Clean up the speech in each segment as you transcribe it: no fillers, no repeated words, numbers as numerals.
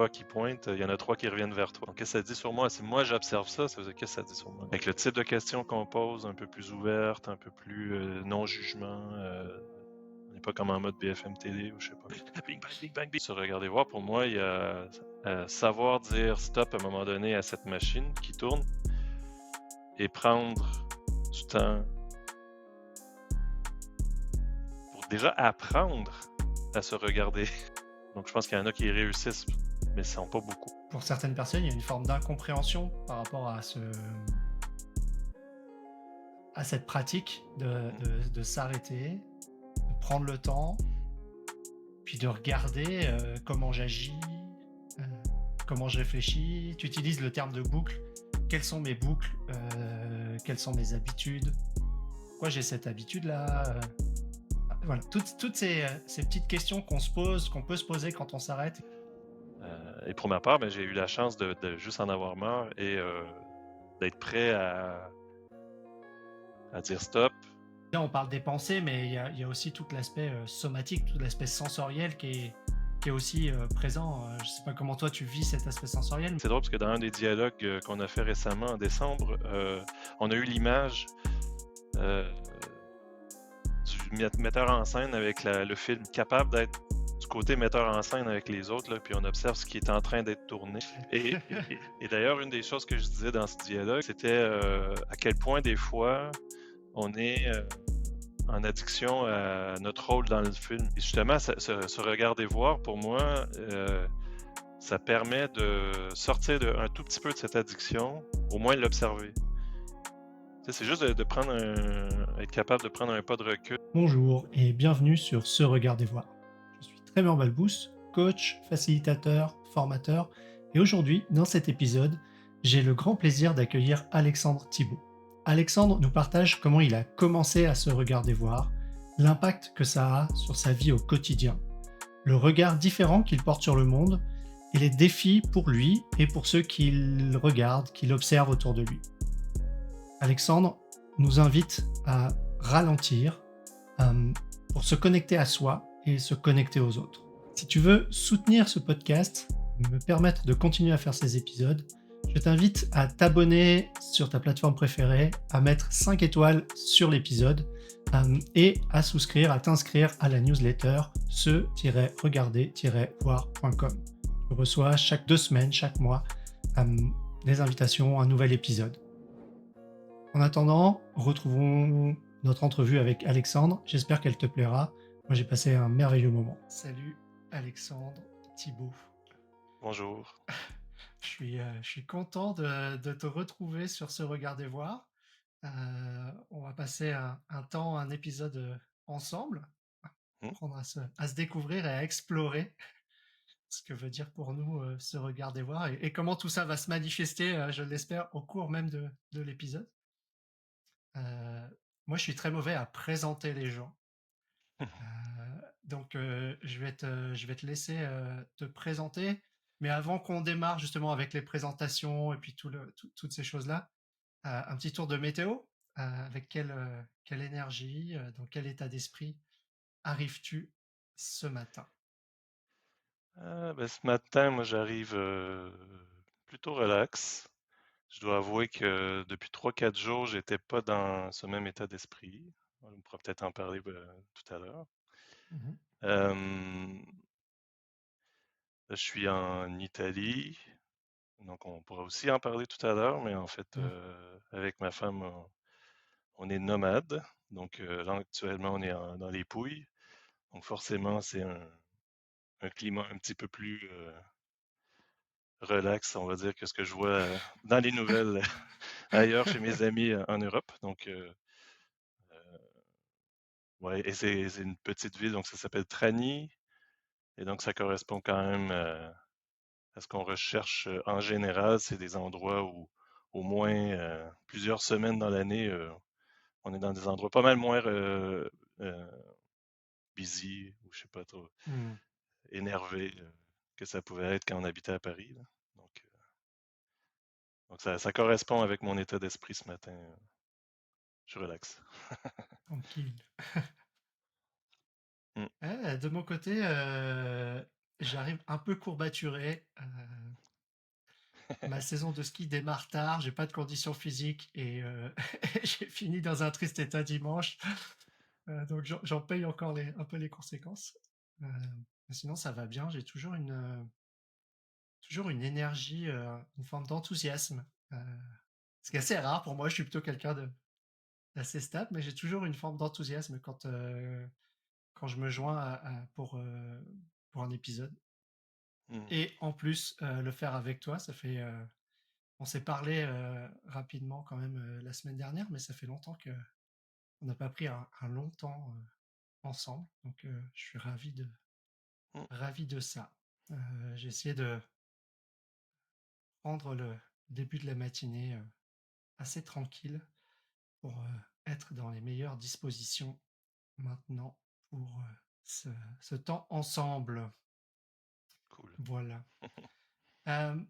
3 qui pointent, il y en a 3 qui reviennent vers toi. Donc, qu'est-ce que ça dit sur moi? Si moi j'observe ça, ça veut dire qu'est-ce que ça dit sur moi? Avec le type de questions qu'on pose, un peu plus ouverte, un peu plus non-jugement, on n'est pas comme en mode BFM télé ou je sais pas. Bing, bang, bing, bang, bing. Se regarder voir, pour moi, il y a savoir dire stop à un moment donné à cette machine qui tourne et prendre du temps pour déjà apprendre à se regarder. Donc je pense qu'il y en a qui réussissent, mais ce sont pas beaucoup. Pour certaines personnes, il y a une forme d'incompréhension par rapport à cette pratique de s'arrêter, de prendre le temps, puis de regarder comment j'agis, euh, comment je réfléchis. Tu utilises le terme de boucle. Quelles sont mes boucles? Quelles sont mes habitudes? Pourquoi j'ai cette habitude-là? Voilà, toutes ces petites questions qu'on se pose, qu'on peut se poser quand on s'arrête. Et pour ma part, ben, j'ai eu la chance de juste en avoir marre et d'être prêt à dire stop. Là, on parle des pensées, mais il y a aussi tout l'aspect somatique, tout l'aspect sensoriel qui est aussi présent. Je sais pas comment toi tu vis cet aspect sensoriel. C'est drôle parce que dans un des dialogues qu'on a fait récemment en décembre, on a eu l'image du metteur en scène avec le film, capable d'être du côté metteur en scène avec les autres, là, puis on observe ce qui est en train d'être tourné. Et d'ailleurs, une des choses que je disais dans ce dialogue, c'était à quel point des fois on est en addiction à notre rôle dans le film. Et justement, se regarder voir, pour moi, ça permet de sortir un tout petit peu de cette addiction, au moins l'observer. Tu sais, c'est juste de prendre être capable de prendre un pas de recul. Bonjour et bienvenue sur Se Regarder Voir. Je suis Trémor Balbous, coach, facilitateur, formateur, et aujourd'hui, dans cet épisode, j'ai le grand plaisir d'accueillir Alexandre Thibault. Alexandre nous partage comment il a commencé à se regarder voir, l'impact que ça a sur sa vie au quotidien, le regard différent qu'il porte sur le monde et les défis pour lui et pour ceux qu'il regarde, qu'il observe autour de lui. Alexandre nous invite à ralentir, pour se connecter à soi et se connecter aux autres. Si tu veux soutenir ce podcast, me permettre de continuer à faire ces épisodes, je t'invite à t'abonner sur ta plateforme préférée, à mettre 5 étoiles sur l'épisode et à souscrire, à t'inscrire à la newsletter se-regarder-voir.com. Je reçois chaque 2 semaines, chaque mois, des invitations à un nouvel épisode. En attendant, retrouvons notre entrevue avec Alexandre. J'espère qu'elle te plaira. Moi, j'ai passé un merveilleux moment. Salut Alexandre Thibault. Bonjour. Je suis content de te retrouver sur Ce Regarder Voir. On va passer un temps, un épisode ensemble, Hmm? apprendre à se découvrir et à explorer ce que veut dire pour nous Se Regarder Voir et comment tout ça va se manifester, je l'espère, au cours même de l'épisode. Euh, Moi, je suis très mauvais à présenter les gens. Donc, je vais te laisser te présenter. Mais avant qu'on démarre justement avec les présentations et puis toutes ces choses-là, un petit tour de météo. Avec quelle énergie, dans quel état d'esprit arrives-tu ce matin? Ben, ce matin, moi, j'arrive plutôt relax. Je dois avouer que depuis 3 4 jours, j'étais pas dans ce même état d'esprit. On pourra peut-être en parler tout à l'heure. Mhm. Euh, je suis en Italie, donc on pourra aussi en parler tout à l'heure, mais en fait, Mhm. avec ma femme, on est nomade. Donc là, actuellement, on est dans les Pouilles. Donc forcément, c'est un climat un petit peu plus relax, on va dire, que ce que je vois dans les nouvelles ailleurs chez mes amis en Europe. Donc, ouais, et c'est une petite ville, donc ça s'appelle Trani. Et donc, ça correspond quand même à ce qu'on recherche en général. C'est des endroits où, au moins plusieurs semaines dans l'année, on est dans des endroits pas mal moins euh, busy, ou je sais pas trop, Mhm. énervé que ça pouvait être quand on habitait à Paris, là. Donc ça correspond avec mon état d'esprit ce matin. Je suis relax. Tranquille. Mm. De mon côté, j'arrive un peu courbaturé. Ma saison de ski démarre tard, j'ai pas de conditions physiques et j'ai fini dans un triste état dimanche. Donc j'en paye encore un peu les conséquences. Mais sinon ça va bien, j'ai toujours une énergie, une forme d'enthousiasme, ce qui est assez rare pour moi. Je suis plutôt quelqu'un de d'assez stable, mais j'ai toujours une forme d'enthousiasme quand je me joins pour un épisode Hmm, et en plus, le faire avec toi, ça fait, on s'est parlé, rapidement quand même, la semaine dernière, mais ça fait longtemps qu'on n'a pas pris un long temps, ensemble, donc je suis hmm, ravi de ça. J'ai essayé de prendre le début de la matinée, assez tranquille pour, être dans les meilleures dispositions maintenant pour, ce temps ensemble. cool. Voilà. Hem,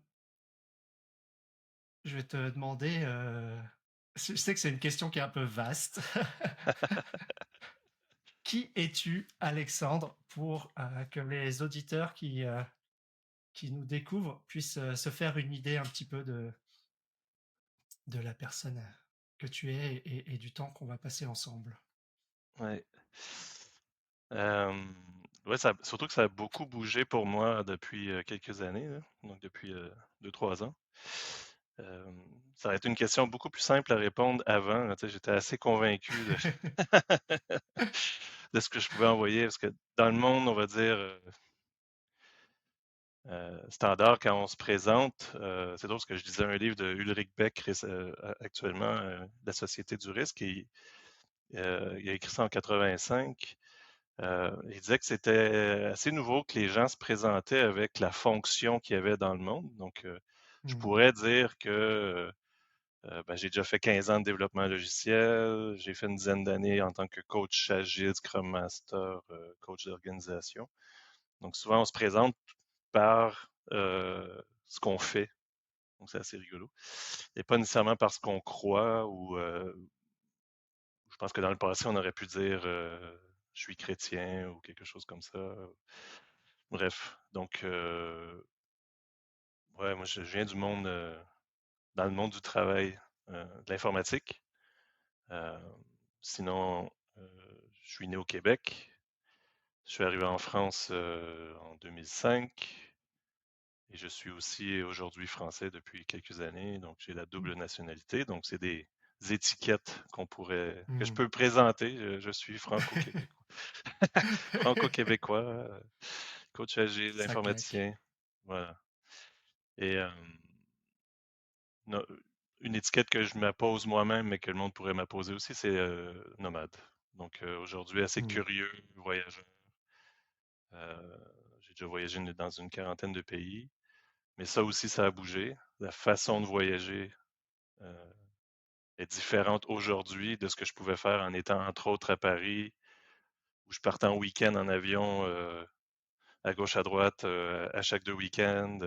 je vais te demander, je sais que c'est une question qui est un peu vaste. Qui es-tu, Alexandre, pour, que les auditeurs qui nous découvrent puissent, se faire une idée un petit peu de la personne, que tu es et du temps qu'on va passer ensemble? Ouais. Euh, ouais, surtout que ça a beaucoup bougé pour moi depuis quelques années, là. Donc depuis 2, 3 ans. Euh, Ça aurait été une question beaucoup plus simple à répondre avant, là. Tu sais, j'étais assez convaincu de ce que je pouvais envoyer, parce que dans le monde, on va dire, standard, quand on se présente, c'est drôle parce que je lisais un livre de Ulrich Beck actuellement, La Société du risque, et il a écrit ça en 85. Il disait que c'était assez nouveau que les gens se présentaient avec la fonction qu'il y avait dans le monde. Donc, je Mmh. pourrais dire que ben, j'ai déjà fait 15 ans de développement logiciel, j'ai fait une dizaine d'années en tant que coach agile, Scrum Master, coach d'organisation. Donc, souvent, on se présente par ce qu'on fait. Donc, c'est assez rigolo. Et pas nécessairement par ce qu'on croit ou je pense que dans le passé, on aurait pu dire je suis chrétien ou quelque chose comme ça. Bref, donc, ouais, moi, je viens du monde, dans le monde du travail, de l'informatique. Euh, Sinon, je suis né au Québec. Je suis arrivé en France en 2005 et je suis aussi aujourd'hui français depuis quelques années. Donc, j'ai la double nationalité. Donc, c'est des étiquettes que je Mmh. peux présenter. Je suis franco-québécois. Franco-québécois, coach agile, Ça claque. informaticien. Voilà. Et no- une étiquette que je m'appose moi-même, mais que le monde pourrait m'apposer aussi, c'est nomade. Donc aujourd'hui, assez Mmh. curieux, voyageur. Euh, j'ai déjà voyagé dans une quarantaine de pays, mais ça aussi, ça a bougé. La façon de voyager euh, est différente aujourd'hui de ce que je pouvais faire en étant entre autres à Paris, où je partais en week-end en avion à gauche, à droite, à chaque 2 week-ends.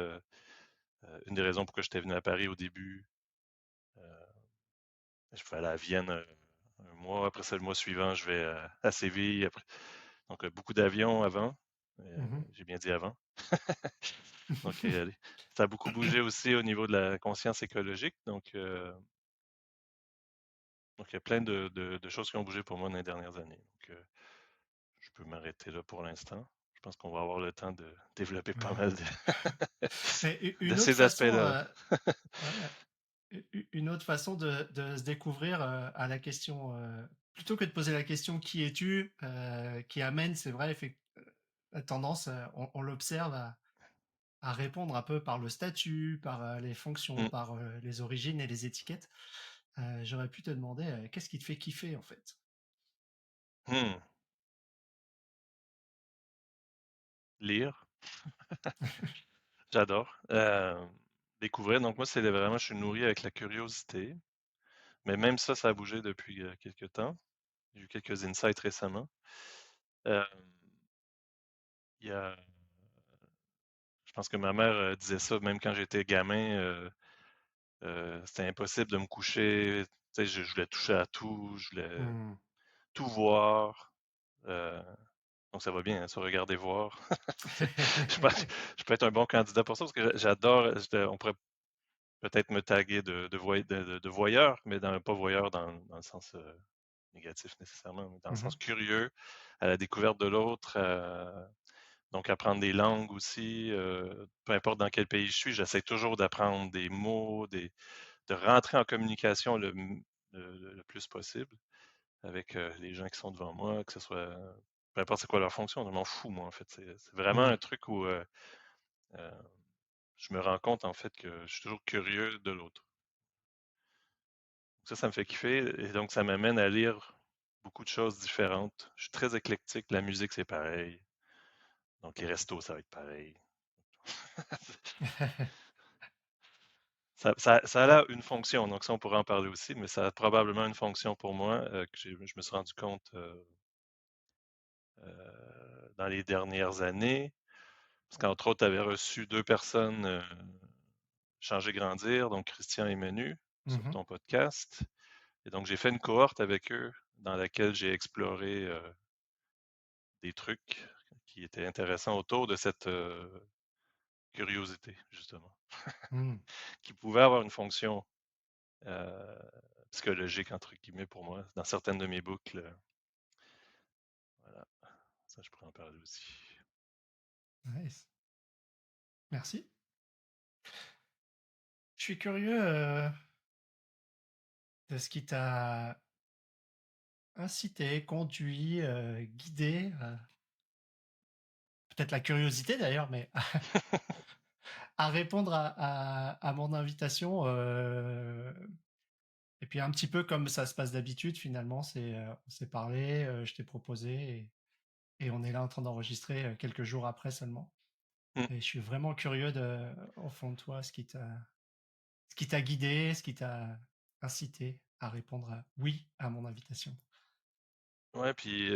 Une des raisons pourquoi j'étais venu à Paris au début. Euh, je pouvais aller à Vienne un mois. Après ça, le mois suivant, je vais à Séville. Donc, beaucoup d'avions avant. Mmh. J'ai bien dit avant. Donc, ça a beaucoup bougé aussi au niveau de la conscience écologique. Donc il y a plein de choses qui ont bougé pour moi dans les dernières années. Donc, je peux m'arrêter là pour l'instant. Je pense qu'on va avoir le temps de développer pas Ouais. mal Mais de une autre ces façon, aspects-là. ouais, une autre façon de se découvrir, à la question, plutôt que de poser la question: «Qui es-tu?», qui amène, c'est vrai, la tendance, on l'observe à répondre un peu par le statut, par, les fonctions, Hmm. par, les origines et les étiquettes. J'aurais pu te demander, qu'est-ce qui te fait kiffer, en fait? Hmm. Lire, j'adore. Découvrir, donc moi, c'est vraiment, je suis nourri avec la curiosité. Mais même ça, ça a bougé depuis quelques temps. J'ai eu quelques insights récemment. Euh, il y a, je pense que ma mère disait ça même quand j'étais gamin. C'était impossible de me coucher. Tu sais, je voulais toucher à tout, je voulais Mmh. tout voir. Euh, Donc ça va bien, hein, ça, regarder voir. Je pense je peux être un bon candidat pour ça parce que j'adore, on pourrait peut-être me taguer de voyeur, mais pas voyeur dans le sens négatif nécessairement, mais dans le Mhm. sens curieux, à la découverte de l'autre, donc apprendre des langues aussi, peu importe dans quel pays je suis, j'essaie toujours d'apprendre des mots, de rentrer en communication le plus possible avec les gens qui sont devant moi, que ce soit, peu importe c'est quoi leur fonction, je m'en fous moi en fait. C'est vraiment un Mm. truc où euh, je me rends compte en fait que je suis toujours curieux de l'autre. Ça me fait kiffer et donc ça m'amène à lire beaucoup de choses différentes. Je suis très éclectique, la musique c'est pareil, donc les restos ça va être pareil. Ça a Ouais. là une fonction, donc ça on pourra en parler aussi, mais ça a probablement une fonction pour moi que je me suis rendu compte dans les dernières années, parce qu'entre autres, tu avais reçu deux personnes Changer Grandir, donc Christian et Manu, sur Mhm. ton podcast. Et donc j'ai fait une cohorte avec eux dans laquelle j'ai exploré des trucs qui étaient intéressants autour de cette curiosité, justement, Mm. qui pouvait avoir une fonction euh, psychologique, entre guillemets, pour moi, dans certaines de mes boucles. Voilà, ça, je pourrais en parler aussi. Nice. Merci. Je suis curieux de ce qui t'a incité, conduit, guidé, peut-être la curiosité d'ailleurs, mais à répondre à mon invitation. Et puis un petit peu comme ça se passe d'habitude, finalement, on s'est parlé, je t'ai proposé, et on est là en train d'enregistrer quelques jours après seulement. Hmm. Et je suis vraiment curieux au fond de toi, ce qui t'a guidé, ce qui t'a incité à répondre oui à mon invitation. Ouais, puis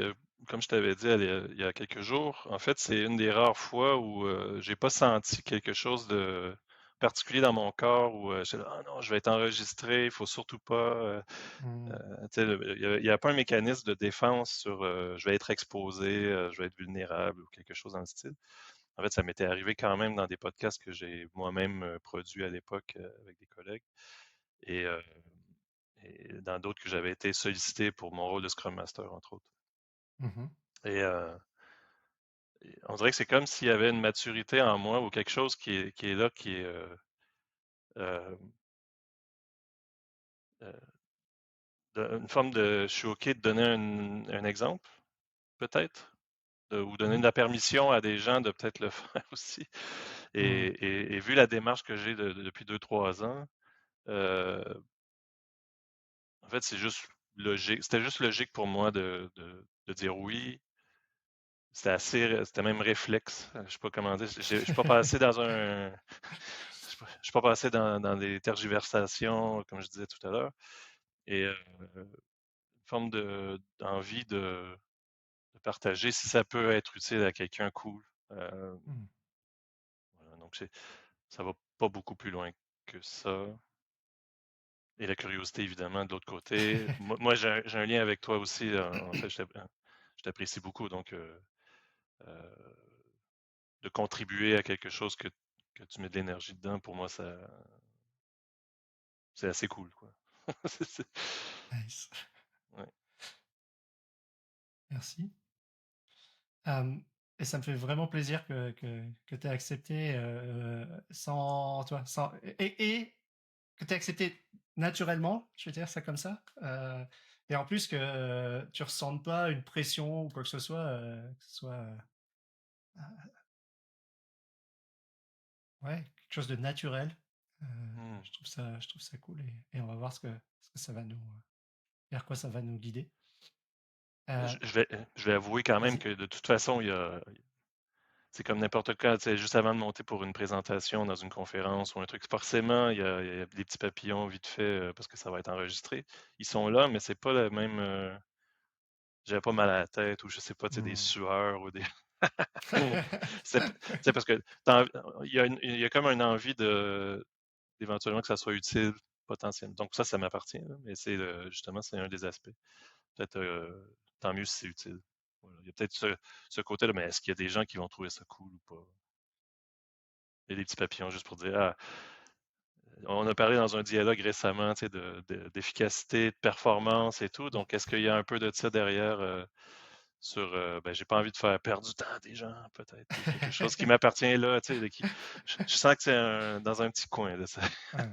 comme je t'avais dit il y a quelques jours, en fait, c'est une des rares fois où j'ai pas senti quelque chose de particulier dans mon corps où j'étais là, ah non, je vais être enregistré, il faut surtout pas. Hmm. Tu sais, il y a pas un mécanisme de défense sur je vais être exposé, je vais être vulnérable ou quelque chose dans le style. En fait, ça m'était arrivé quand même dans des podcasts que j'ai moi-même produits à l'époque avec des collègues et, euh, et dans d'autres que j'avais été sollicité pour mon rôle de Scrum Master, entre autres. Mhm. Et on dirait que c'est comme s'il y avait une maturité en moi ou quelque chose qui est là, qui est euh, euh, une forme de. Je suis OK de donner un exemple, peut-être, ou donner de Mhm. la permission à des gens de peut-être le faire aussi. Mhm. Et vu la démarche que j'ai depuis 2, 3 ans, euh, en fait, c'est juste logique. C'était juste logique pour moi de dire oui. C'était même réflexe. Je sais pas comment dire. Je suis pas passé dans un. Je suis pas passé dans des tergiversations, comme je disais tout à l'heure. Et une forme d'envie de partager si ça peut être utile à quelqu'un, cool. Euh, Mhm. voilà, donc ça va pas beaucoup plus loin que ça. Et la curiosité, évidemment, de l'autre côté. Moi j'ai un lien avec toi aussi. En fait, je t'apprécie beaucoup. Donc, euh, de contribuer à quelque chose que tu mets de l'énergie dedans, pour moi, c'est assez cool, quoi. Nice. Ouais. Merci. Et ça me fait vraiment plaisir que tu aies accepté sans toi, et que tu aies accepté naturellement, je vais dire ça comme ça. Et en plus que tu ressentes pas une pression ou quoi que ce soit ouais, quelque chose de naturel. Euh, Hmm. je trouve ça cool, et on va voir ce que ça va vers quoi ça va nous guider. Euh, Je vais avouer quand même Vas-y. que de toute façon, c'est comme n'importe quoi, tu sais, juste avant de monter pour une présentation dans une conférence ou un truc, forcément, il y a des petits papillons vite fait parce que ça va être enregistré. Ils sont là, mais c'est pas le même. J'avais pas mal à la tête ou je sais pas, tu sais, des Hmm. sueurs ou des. C'est parce que il y a comme une envie d'éventuellement que ça soit utile potentiellement. Donc ça m'appartient, là, mais justement, c'est un des aspects. Peut-être tant mieux si c'est utile. voilà. Il y a peut-être ce côté-là, mais est-ce qu'il y a des gens qui vont trouver ça cool ou pas? Il y a des petits papillons juste pour dire, ah, on a parlé dans un dialogue récemment, tu sais, d'efficacité, de performance et tout. Donc, est-ce qu'il y a un peu de ça derrière sur, ben, j'ai pas envie de faire perdre du temps à des gens, peut-être, ou quelque chose qui m'appartient là, tu sais, je sens que c'est dans un petit coin, là, ça. Ouais,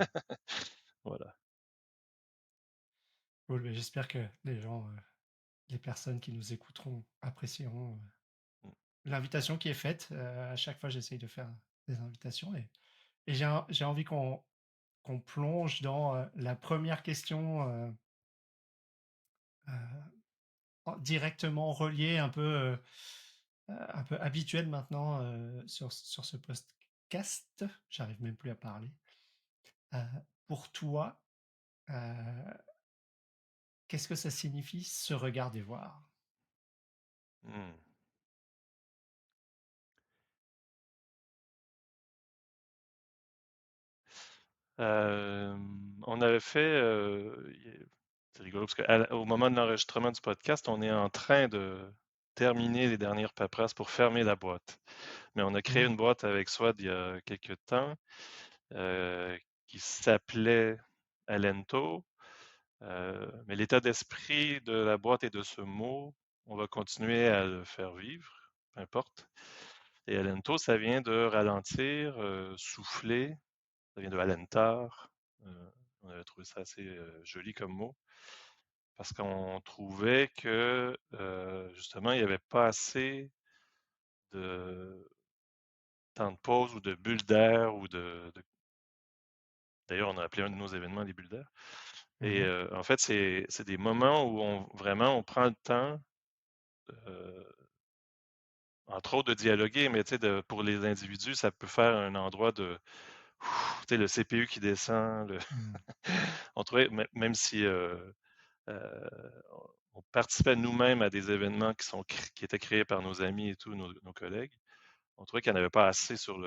Voilà. cool. Mais j'espère que les gens, les personnes qui nous écouteront apprécieront Mm. l'invitation qui est faite. À chaque fois, j'essaye de faire des invitations et j'ai envie qu'on plonge dans la première question directement reliée, un peu habituelle maintenant sur ce podcast. J'arrive même plus à parler. Euh, pour toi, euh, qu'est-ce que ça signifie se regarder voir? Mm. Euh, on avait fait, c'est rigolo parce qu'au moment de l'enregistrement du podcast, on est en train de terminer les dernières paperasses pour fermer la boîte. Mais on a créé Hmm. une boîte avec Swad il y a quelques temps euh, qui s'appelait Alento. Mais l'état d'esprit de la boîte et de ce mot, on va continuer à le faire vivre, peu importe. Et Alento, ça vient de ralentir, souffler, ça vient de alentar. On avait trouvé ça assez joli comme mot, parce qu'on trouvait que justement, il n'y avait pas assez de temps de pause ou de bulles d'air D'ailleurs, on a appelé un de nos événements les bulles d'air. Et Mhm. en fait, c'est des moments où vraiment on prend le temps, euh, entre autres, de dialoguer, mais tu sais, pour les individus, ça peut faire un endroit de, tu sais, le CPU qui descend. Hmm. On trouvait, même si euh, on participait nous-mêmes à des événements qui étaient créés par nos amis et tous nos collègues, on trouvait qu'il n'y en avait pas assez dans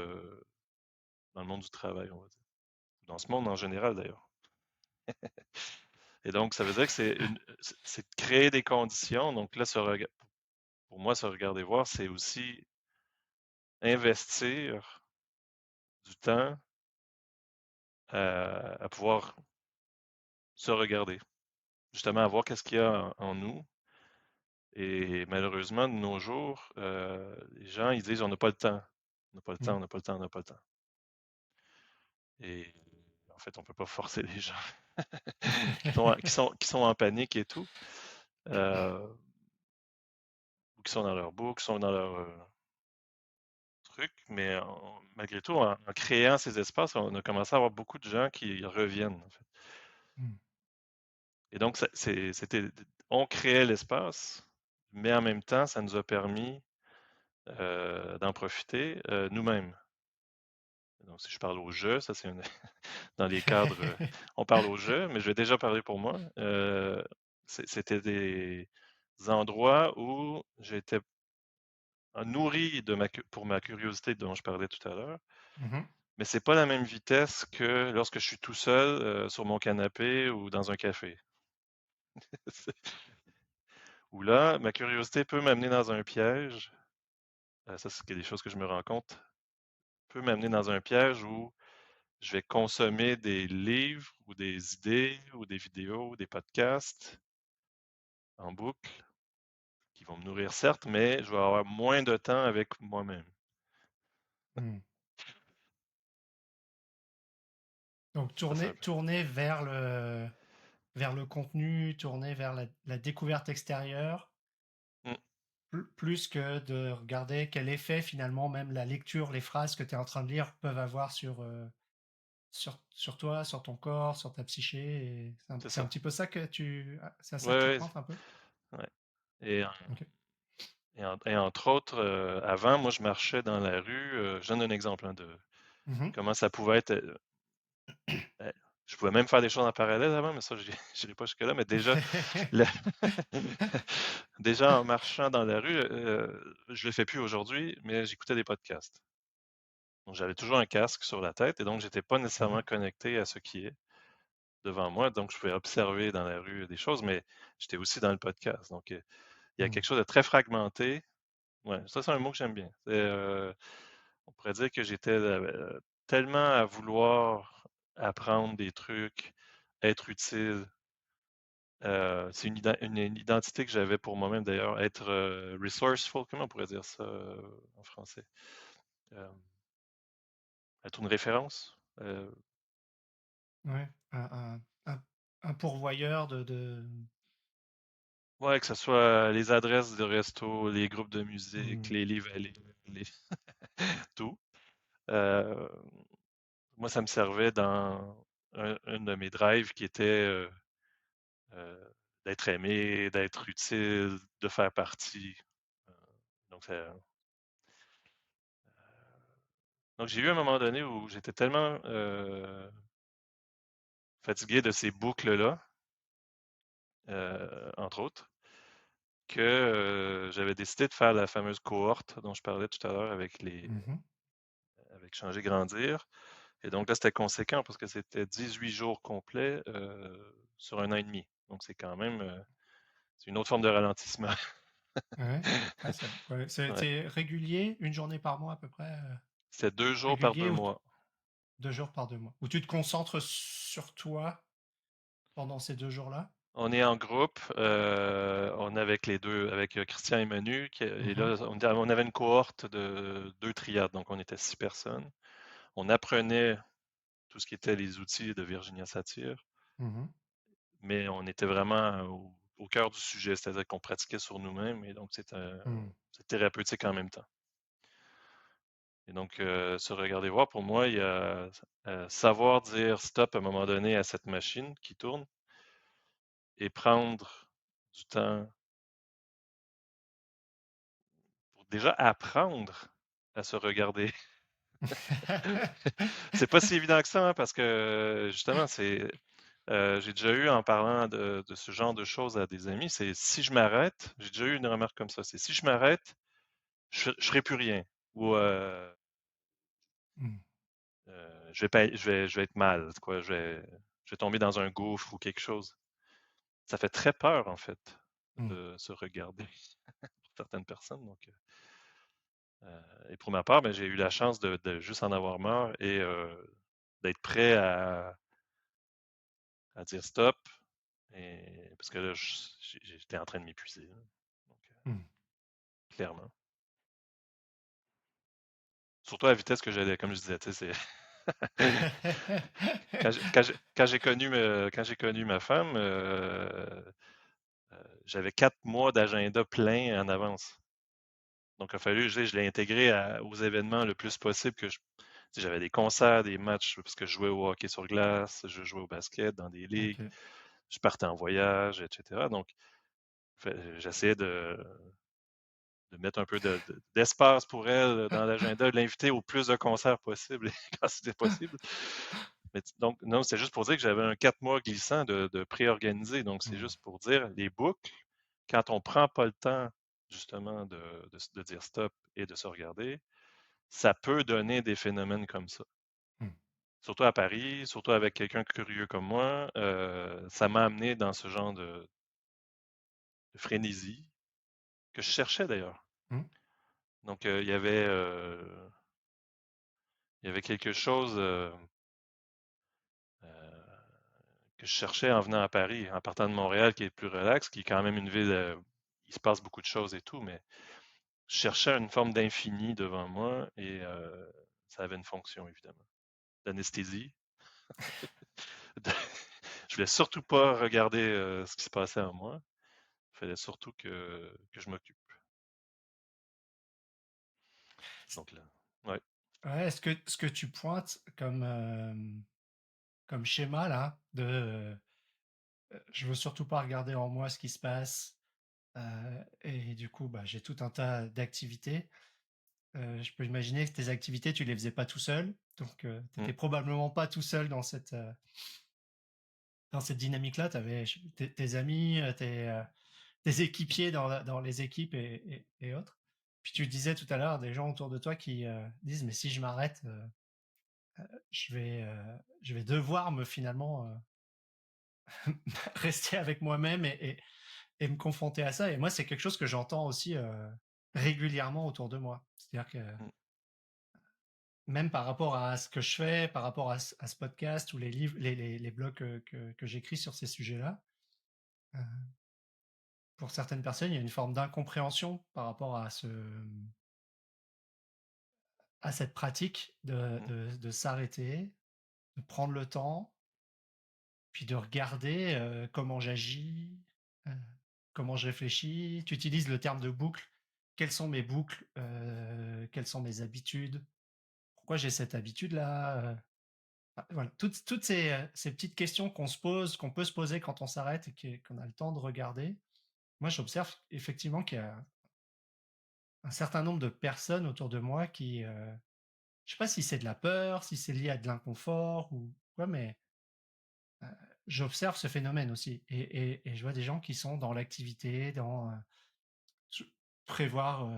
le monde du travail, on va dire. Dans ce monde en général, d'ailleurs. Et donc, ça veut dire que c'est de créer des conditions. Donc là, pour moi, se regarder voir, c'est aussi investir du temps à pouvoir se regarder, justement à voir qu'est-ce qu'il y a en nous. Et malheureusement, de nos jours, les gens, ils disent on n'a pas le temps. On n'a pas le temps, Hmm. on n'a pas le temps, on n'a pas le temps. Et en fait, on ne peut pas forcer les gens qui sont en panique et tout, euh, ou qui sont dans leur book, qui sont dans leur truc, mais malgré tout, en créant ces espaces, on a commencé à avoir beaucoup de gens qui reviennent, en fait. Hmm. Et donc, on créait l'espace, mais en même temps, ça nous a permis d'en profiter nous-mêmes. Donc, si je parle au jeu, ça c'est dans les cadres, on parle au jeu, mais je vais déjà parler pour moi. C'était des endroits où j'étais nourri pour ma curiosité dont je parlais tout à l'heure. Mhm. Mais c'est pas la même vitesse que lorsque je suis tout seul sur mon canapé ou dans un café. Où là, ma curiosité peut m'amener dans un piège. Ça, c'est des choses que je me rends compte. Peut m'amener dans un piège où je vais consommer des livres ou des idées ou des vidéos ou des podcasts en boucle qui vont me nourrir certes, mais je vais avoir moins de temps avec moi-même. Hmm. Donc Ça, c'est un peu. tourner vers le contenu, tourner vers la découverte extérieure, Mm, plus que de regarder quel effet finalement même la lecture, les phrases que tu es en train de lire peuvent avoir sur toi, sur ton corps, sur ta psyché. Et c'est c'est un ça. petit peu ça que c'est à ça que tu Ouais, penses un peu? ouais, ouais. Et, euh, Ok. et entre autres, avant, moi, je marchais dans la rue. Je donne un exemple hein, de Mhm. comment ça pouvait être. Euh, je pouvais même faire des choses en parallèle avant, mais ça, je n'irai pas jusque-là. Mais déjà, le- déjà en marchant dans la rue, je ne le fais plus aujourd'hui, mais j'écoutais des podcasts. Donc, j'avais toujours un casque sur la tête et donc, j'étais pas Mhm. nécessairement connecté à ce qui est devant moi. Donc, je pouvais observer dans la rue des choses, mais j'étais aussi dans le podcast. Donc, Il y a Mmh. quelque chose de très fragmenté. Ouais, ça, c'est un mot que j'aime bien. On pourrait dire que j'étais tellement à vouloir apprendre des trucs, être utile. C'est une identité que j'avais pour moi-même d'ailleurs, être resourceful, comment on pourrait dire ça en français? Euh, Être une référence. Ouais, un pourvoyeur Ouais, que ce soit les adresses de resto, les groupes de musique, Mmh. les livres à lire, les- tout. Euh, Moi, ça me servait dans un de mes drives qui était euh, d'être aimé, d'être utile, de faire partie. Euh, donc, donc, j'ai eu un moment donné où j'étais tellement fatigué de ces boucles-là, entre autres, que j'avais décidé de faire la fameuse cohorte dont je parlais tout à l'heure Mmh. avec Changer Grandir. Et donc là, c'était conséquent parce que c'était 18 jours complets sur un an et demi. Donc c'est quand même c'est une autre forme de ralentissement. Ouais. Ah, ouais, Ouais. c'est régulier, une journée par mois à peu près, C'était 2 jours par régulier deux ou mois. 2 jours par 2 mois? Où tu te concentres sur toi pendant ces 2 jours-là? On est en groupe, on est avec les deux, avec Christian et Manu, et Mmh. là, on avait une cohorte de deux triades, donc on était 6 personnes. On apprenait tout ce qui était les outils de Virginia Satir, Mmh. mais on était vraiment au cœur du sujet, c'est-à-dire qu'on pratiquait sur nous-mêmes, et donc Mmh. c'est thérapeutique en même temps. Et donc, se regarder voir, pour moi, il y a savoir dire stop à un moment donné à cette machine qui tourne et prendre du temps pour déjà apprendre à se regarder. C'est pas si évident que ça, hein, parce que justement, j'ai déjà eu en parlant de ce genre de choses à des amis, c'est si je m'arrête, j'ai déjà eu une remarque comme ça, c'est si je m'arrête, je ferai plus rien. Ou Mmh. je vais pas, je vais être mal, quoi. Je vais tomber dans un gouffre ou quelque chose. Ça fait très peur, en fait, Mmh. de se regarder pour certaines personnes. Donc, et pour ma part, ben, j'ai eu la chance de juste en avoir marre et d'être prêt à dire stop. Et, parce que là, j'étais en train de m'épuiser, là. Donc, Mmh. clairement. Surtout à la vitesse que j'allais, comme je disais, tu sais, quand j'ai connu ma femme, j'avais 4 mois d'agenda plein en avance. Donc, il a fallu, je l'ai intégré aux événements le plus possible tu sais, j'avais des concerts, des matchs, parce que je jouais au hockey sur glace, je jouais au basket dans des ligues, OK. je partais en voyage, etc. Donc, j'essayais de mettre un peu d'espace pour elle dans l'agenda, de l'inviter au plus de concerts possible quand c'était possible. Mais donc, non, c'est juste pour dire que j'avais un 4 mois glissant de pré-organisé. Donc, c'est Mmh. juste pour dire les boucles, quand on ne prend pas le temps, justement, de dire stop et de se regarder, ça peut donner des phénomènes comme ça. Mmh. Surtout à Paris, surtout avec quelqu'un curieux comme moi, ça m'a amené dans ce genre de frénésie que je cherchais d'ailleurs. Mmh. Donc, il y avait quelque chose que je cherchais en venant à Paris, en partant de Montréal, qui est plus relax, qui est quand même une ville, il se passe beaucoup de choses et tout, mais je cherchais une forme d'infini devant moi et ça avait une fonction, évidemment, d'anesthésie. De- Je voulais surtout pas regarder ce qui se passait en moi. Il fallait surtout que je m'occupe. Donc là, ouais. Ouais, ce que tu pointes comme schéma là je veux surtout pas regarder en moi ce qui se passe, et du coup, bah, j'ai tout un tas d'activités. Je peux imaginer que tes activités, tu les faisais pas tout seul, donc tu Mm, étais probablement pas tout seul dans cette dynamique-là. Tu avais tes amis, tes équipiers dans les équipes et autres. Puis tu disais tout à l'heure des gens autour de toi qui disent: «Mais si je m'arrête, je vais devoir me finalement, rester avec moi-même et me confronter à ça. Et moi, c'est quelque chose que j'entends aussi régulièrement autour de moi. C'est-à-dire que Mmh. même par rapport à ce que je fais, par rapport à ce podcast ou les livres, les blogs que j'écris sur ces sujets-là, euh, pour certaines personnes, il y a une forme d'incompréhension par rapport à cette pratique Mmh. de s'arrêter, de prendre le temps, puis de regarder comment j'agis, euh, comment je réfléchis. Tu utilises le terme de boucle. Quelles sont mes boucles? Quelles sont mes habitudes? Pourquoi j'ai cette habitude-là? Voilà, toutes ces petites questions qu'on se pose, qu'on peut se poser quand on s'arrête et qu'on a le temps de regarder. Moi, j'observe effectivement qu'il y a un certain nombre de personnes autour de moi qui, je sais pas si c'est de la peur, si c'est lié à de l'inconfort ou quoi, mais j'observe ce phénomène aussi. Et je vois des gens qui sont dans l'activité, dans prévoir,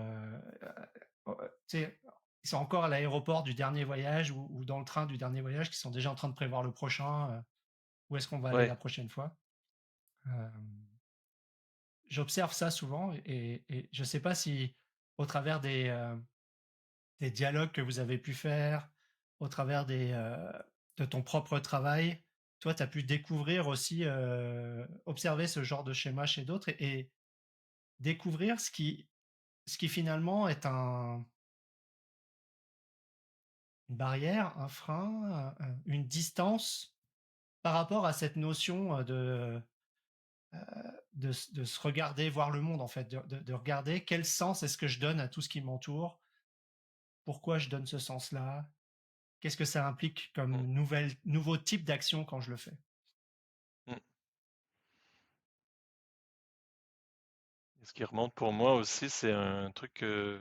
tu sais, ils sont encore à l'aéroport du dernier voyage ou dans le train du dernier voyage, qui sont déjà en train de prévoir le prochain, où est-ce qu'on va aller Ouais, la prochaine fois. Euh, J'observe ça souvent et je ne sais pas si au travers des dialogues que vous avez pu faire, au travers de ton propre travail, toi, tu as pu découvrir aussi, observer ce genre de schéma chez d'autres et découvrir ce qui finalement est une barrière, un frein, une distance par rapport à cette notion de se regarder, voir le monde en fait, de regarder quel sens est-ce que je donne à tout ce qui m'entoure, pourquoi je donne ce sens-là, qu'est-ce que ça implique mmh, comme nouveau type d'action quand je le fais. mmh. Et ce qui remonte pour moi aussi, c'est un truc que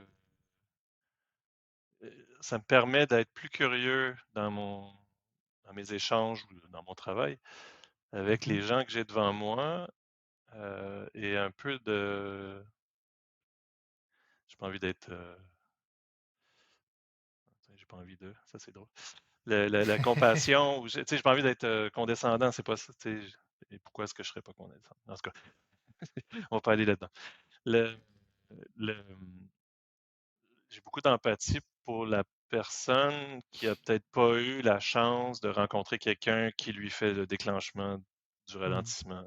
ça me permet d'être plus curieux dans mes échanges ou dans mon travail avec Mhm. les gens que j'ai devant moi et un peu de. J'ai pas envie d'être. J'ai pas envie de. Ça, c'est drôle. La compassion, ou tu sais, j'ai pas envie d'être condescendant, c'est pas ça. Tu sais, et pourquoi est-ce que je serais pas condescendant? En tout cas, on va pas aller là-dedans. Le, le, j'ai beaucoup d'empathie pour la personne qui a peut-être pas eu la chance de rencontrer quelqu'un qui lui fait le déclenchement du Mhm. ralentissement.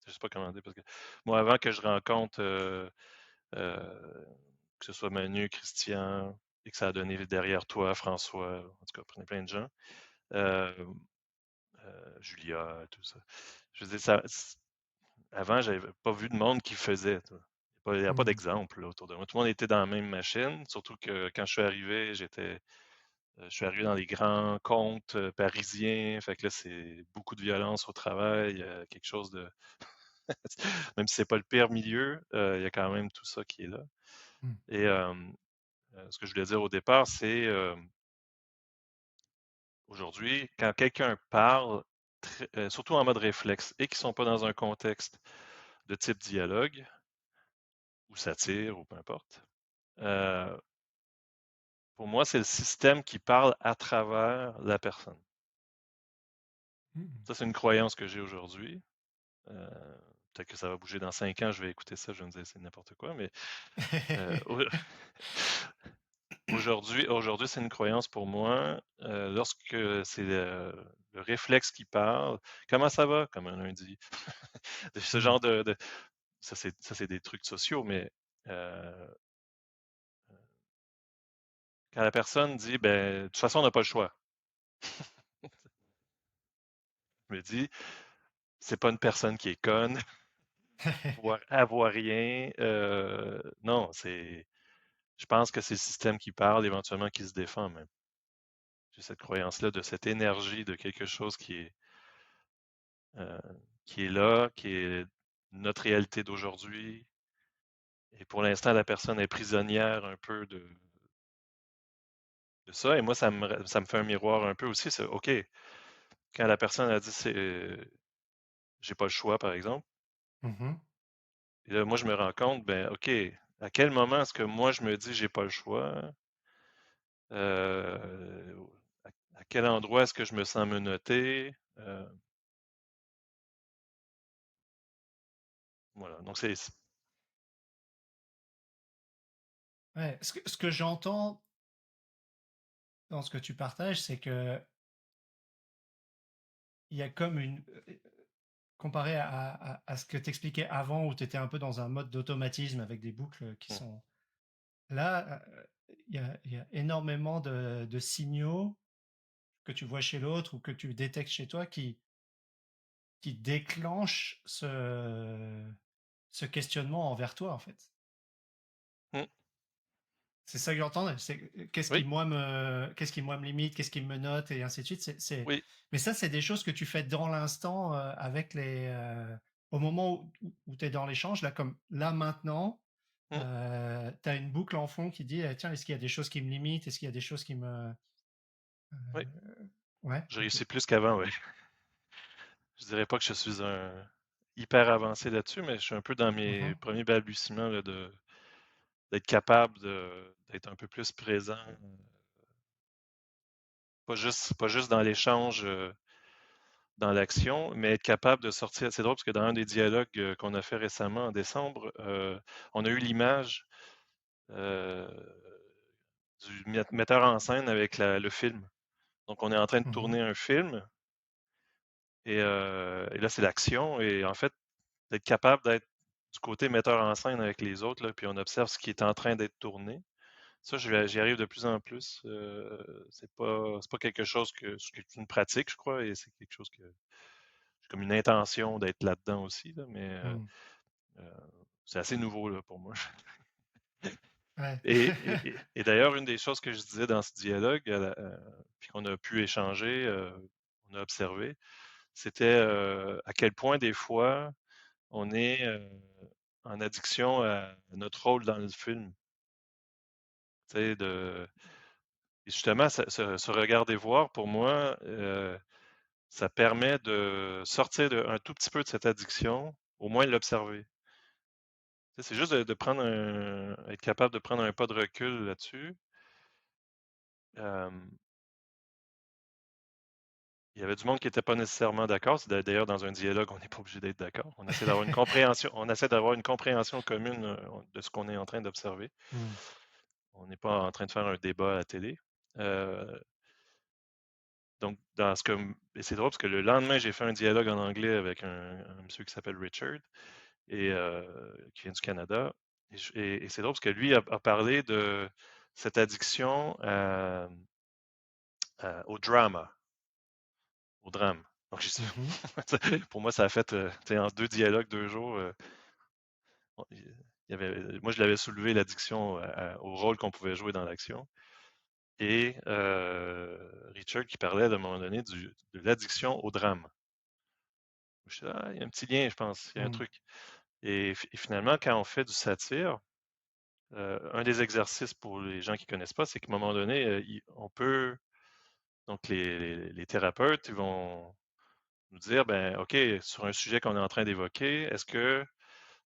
Je sais pas comment dire, parce que moi, avant que je rencontre euh, que ce soit Manu, Christian, et que ça a donné derrière toi, François, en tout cas, plein de gens, euh, Julia, tout ça. Je veux dire, avant, j'avais pas vu de monde qui faisait. Il n'y a pas Mhm. d'exemple là, autour de moi. Tout le monde était dans la même machine, surtout que quand je suis arrivé, je suis arrivé dans les grands comptes parisiens. Fait que là, c'est beaucoup de violence au travail, quelque chose de. Même si c'est pas le pire milieu, il y a quand même tout ça qui est là. Mhm. Et ce que je voulais dire au départ, c'est aujourd'hui, quand quelqu'un parle, surtout en mode réflexe, et qui ne sont pas dans un contexte de type dialogue, ou satire, ou peu importe, euh, pour moi, c'est le système qui parle à travers la personne. Mhm. Ça, c'est une croyance que j'ai aujourd'hui. Euh, Peut-être que ça va bouger dans 5 ans, je vais écouter ça, je vais me dire c'est n'importe quoi, mais euh, aujourd'hui, c'est une croyance pour moi. Lorsque c'est le réflexe qui parle, comment ça va, comme un lundi? Ce Mhm. genre ça, c'est des trucs sociaux, mais euh, quand la personne dit, ben, de toute façon, on n'a pas le choix, je me dis, c'est pas une personne qui est conne, elle voit rien. Non, je pense que c'est le système qui parle, éventuellement qui se défend même. J'ai cette croyance-là de cette énergie de quelque chose euh, qui est là, qui est notre réalité d'aujourd'hui. Et pour l'instant, la personne est prisonnière un peu de ça. Et moi, ça me fait un miroir un peu aussi. C'est OK, quand la personne a dit j'ai pas le choix, par exemple, Mhm. et là, moi, je me rends compte, ben, OK, à quel moment est-ce que moi, je me dis j'ai pas le choix? Euh, à quel endroit est-ce que je me sens menotté? Voilà. Donc Ouais, ce que j'entends dans ce que tu partages, c'est que il y a comme comparé à ce que tu expliquais avant, où tu étais un peu dans un mode d'automatisme avec des boucles qui hmm, sont là, il y a énormément de signaux que tu vois chez l'autre ou que tu détectes chez toi qui déclenchent ce questionnement envers toi, en fait. hmm, C'est ça que j'entends. C'est oui, qu'est-ce qui moi me limite, qu'est-ce qui me note et ainsi de suite. oui, Mais ça, c'est des choses que tu fais dans l'instant avec au moment où tu es dans l'échange, là, comme là maintenant, tu hmm, as une boucle en fond qui dit tiens, est-ce qu'il y a des choses qui me limitent, est-ce qu'il y a des choses qui me. oui. Ouais, Je ok. réussis plus qu'avant, oui. Je dirais pas que je suis un hyper avancé là-dessus, mais je suis un peu dans mes Mhm, premiers balbutiements là, d'être capable d'être un peu plus présent, pas juste dans l'échange, dans l'action, mais être capable de sortir. C'est drôle parce que dans un des dialogues qu'on a fait récemment en décembre, on a eu l'image euh, du metteur en scène avec le film. Donc on est en train de mhm, tourner un film et là c'est l'action et en fait d'être capable d'être du côté metteur en scène avec les autres, là, puis on observe ce qui est en train d'être tourné. Ça, j'y arrive de plus en plus. C'est pas quelque chose c'est une pratique, je crois, et c'est quelque chose que j'ai comme une intention d'être là-dedans aussi, là, mais mhm. euh, c'est assez nouveau là, pour moi. Ouais. Et d'ailleurs, une des choses que je disais dans ce dialogue, puis qu'on a pu échanger, on a observé, c'était à quel point des fois on est en addiction à notre rôle dans le film. Tu sais, et justement, se regarder voir, pour moi, ça permet de sortir un tout petit peu de cette addiction, au moins l'observer. Tu sais, c'est juste de prendre être capable de prendre un pas de recul là-dessus. Euh, il y avait du monde qui n'était pas nécessairement d'accord. C'est d'ailleurs dans un dialogue, on n'est pas obligé d'être d'accord. On essaie d'avoir une compréhension commune de ce qu'on est en train d'observer. Mhm, On n'est pas en train de faire un débat à la télé. Euh, donc, et c'est drôle parce que le lendemain, j'ai fait un dialogue en anglais avec un monsieur qui s'appelle Richard et qui vient du Canada. Et c'est drôle parce que lui a parlé de cette addiction au drama, au drame. Donc, mhm, pour moi, ça a fait, tu sais, en deux dialogues, 2 jours, moi, je l'avais soulevé l'addiction au rôle qu'on pouvait jouer dans l'action. Et Richard qui parlait à un moment donné de l'addiction au drame. Je dis, ah, il y a un petit lien, je pense, il y a un mhm, truc. Et finalement, quand on fait du satire, un des exercices pour les gens qui ne connaissent pas, c'est qu'à un moment donné, on peut, donc les thérapeutes, ils vont nous dire, ben, OK, sur un sujet qu'on est en train d'évoquer, est-ce que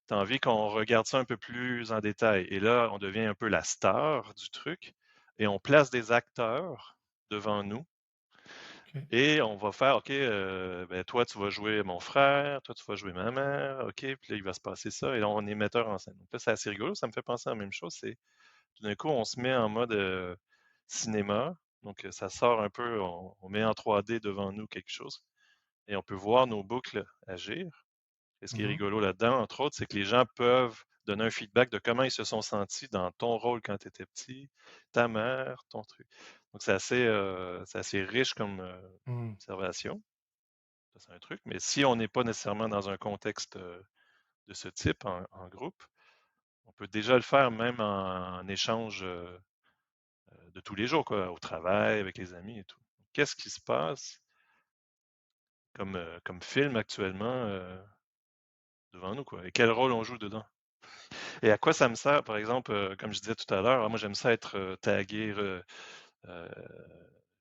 tu as envie qu'on regarde ça un peu plus en détail? Et là, on devient un peu la star du truc et on place des acteurs devant nous. ok. Et on va faire, OK, ben, toi, tu vas jouer mon frère, toi, tu vas jouer ma mère, OK, puis là, il va se passer ça. Et là, on est metteur en scène. Donc là, c'est assez rigolo. Ça me fait penser à la même chose. C'est tout d'un coup, on se met en mode cinéma. Donc, ça sort un peu, on met en 3D devant nous quelque chose et on peut voir nos boucles agir. Et ce qui est Mhm, rigolo là-dedans, entre autres, c'est que les gens peuvent donner un feedback de comment ils se sont sentis dans ton rôle quand tu étais petit, ta mère, ton truc. Donc, c'est assez riche comme mhm, observation. Ça, c'est un truc. Mais si on n'est pas nécessairement dans un contexte de ce type en groupe, on peut déjà le faire même en échange de tous les jours, quoi, au travail, avec les amis et tout. Qu'est-ce qui se passe comme film actuellement devant nous, quoi? Et quel rôle on joue dedans? Et à quoi ça me sert, par exemple, comme je disais tout à l'heure, moi j'aime ça être tagué, euh,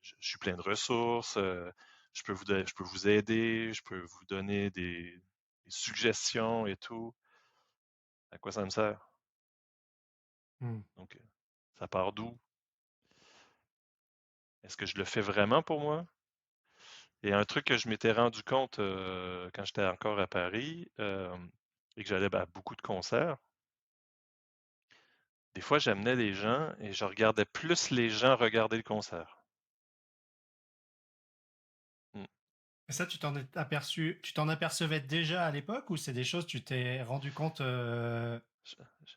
je suis plein de ressources, je peux vous aider, je peux vous donner des suggestions et tout. À quoi ça me sert? mhm, Donc, ça part d'où? Est-ce que je le fais vraiment pour moi? Et un truc que je m'étais rendu compte quand j'étais encore à Paris, et que j'allais à beaucoup de concerts, des fois j'amenais les gens et je regardais plus les gens regarder le concert. Mm. Et ça, tu t'en apercevais déjà à l'époque ou c'est des choses que tu t'es rendu compte Je-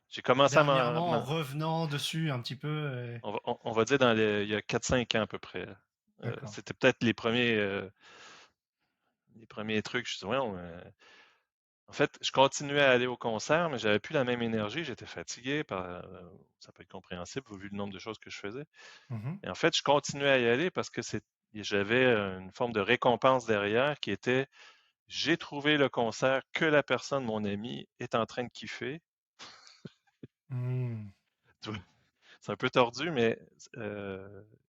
J'ai commencé à dernièrement en revenant dessus un petit peu on va dire il y a 4-5 ans à peu près. D'accord. C'était peut-être les premiers trucs. Je me suis dit, voyons, en fait, je continuais à aller au concert, mais j'avais plus la même énergie. J'étais fatigué ça peut être compréhensible vu le nombre de choses que je faisais. Mhm. Et en fait, je continuais à y aller parce que j'avais une forme de récompense derrière qui était, j'ai trouvé le concert que la personne, mon ami, est en train de kiffer. Hmm. C'est un peu tordu, mais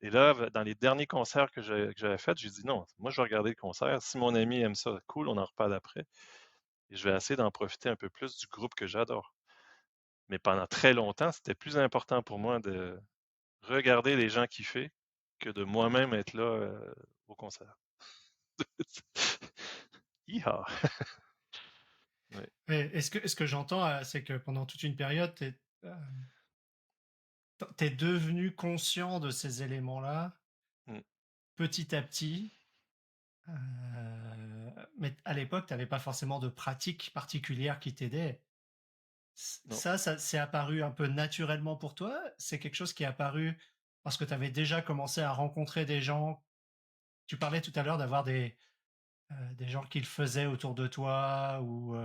et là, dans les derniers concerts que j'avais faits, j'ai dit non, moi je vais regarder le concert. Si mon ami aime ça, cool, on en reparle après. Et je vais essayer d'en profiter un peu plus du groupe que j'adore. Mais pendant très longtemps, c'était plus important pour moi de regarder les gens kiffer que de moi-même être là au concert. Hi-ha! Ouais. Et ce que j'entends, c'est que pendant toute une période, t'es devenu conscient de ces éléments-là Mm. petit à petit, mais à l'époque, tu n'avais pas forcément de pratique particulière qui t'aidait. Non. Ça c'est apparu un peu naturellement pour toi? C'est quelque chose qui est apparu parce que tu avais déjà commencé à rencontrer des gens? Tu parlais tout à l'heure d'avoir des gens qui le faisaient autour de toi ou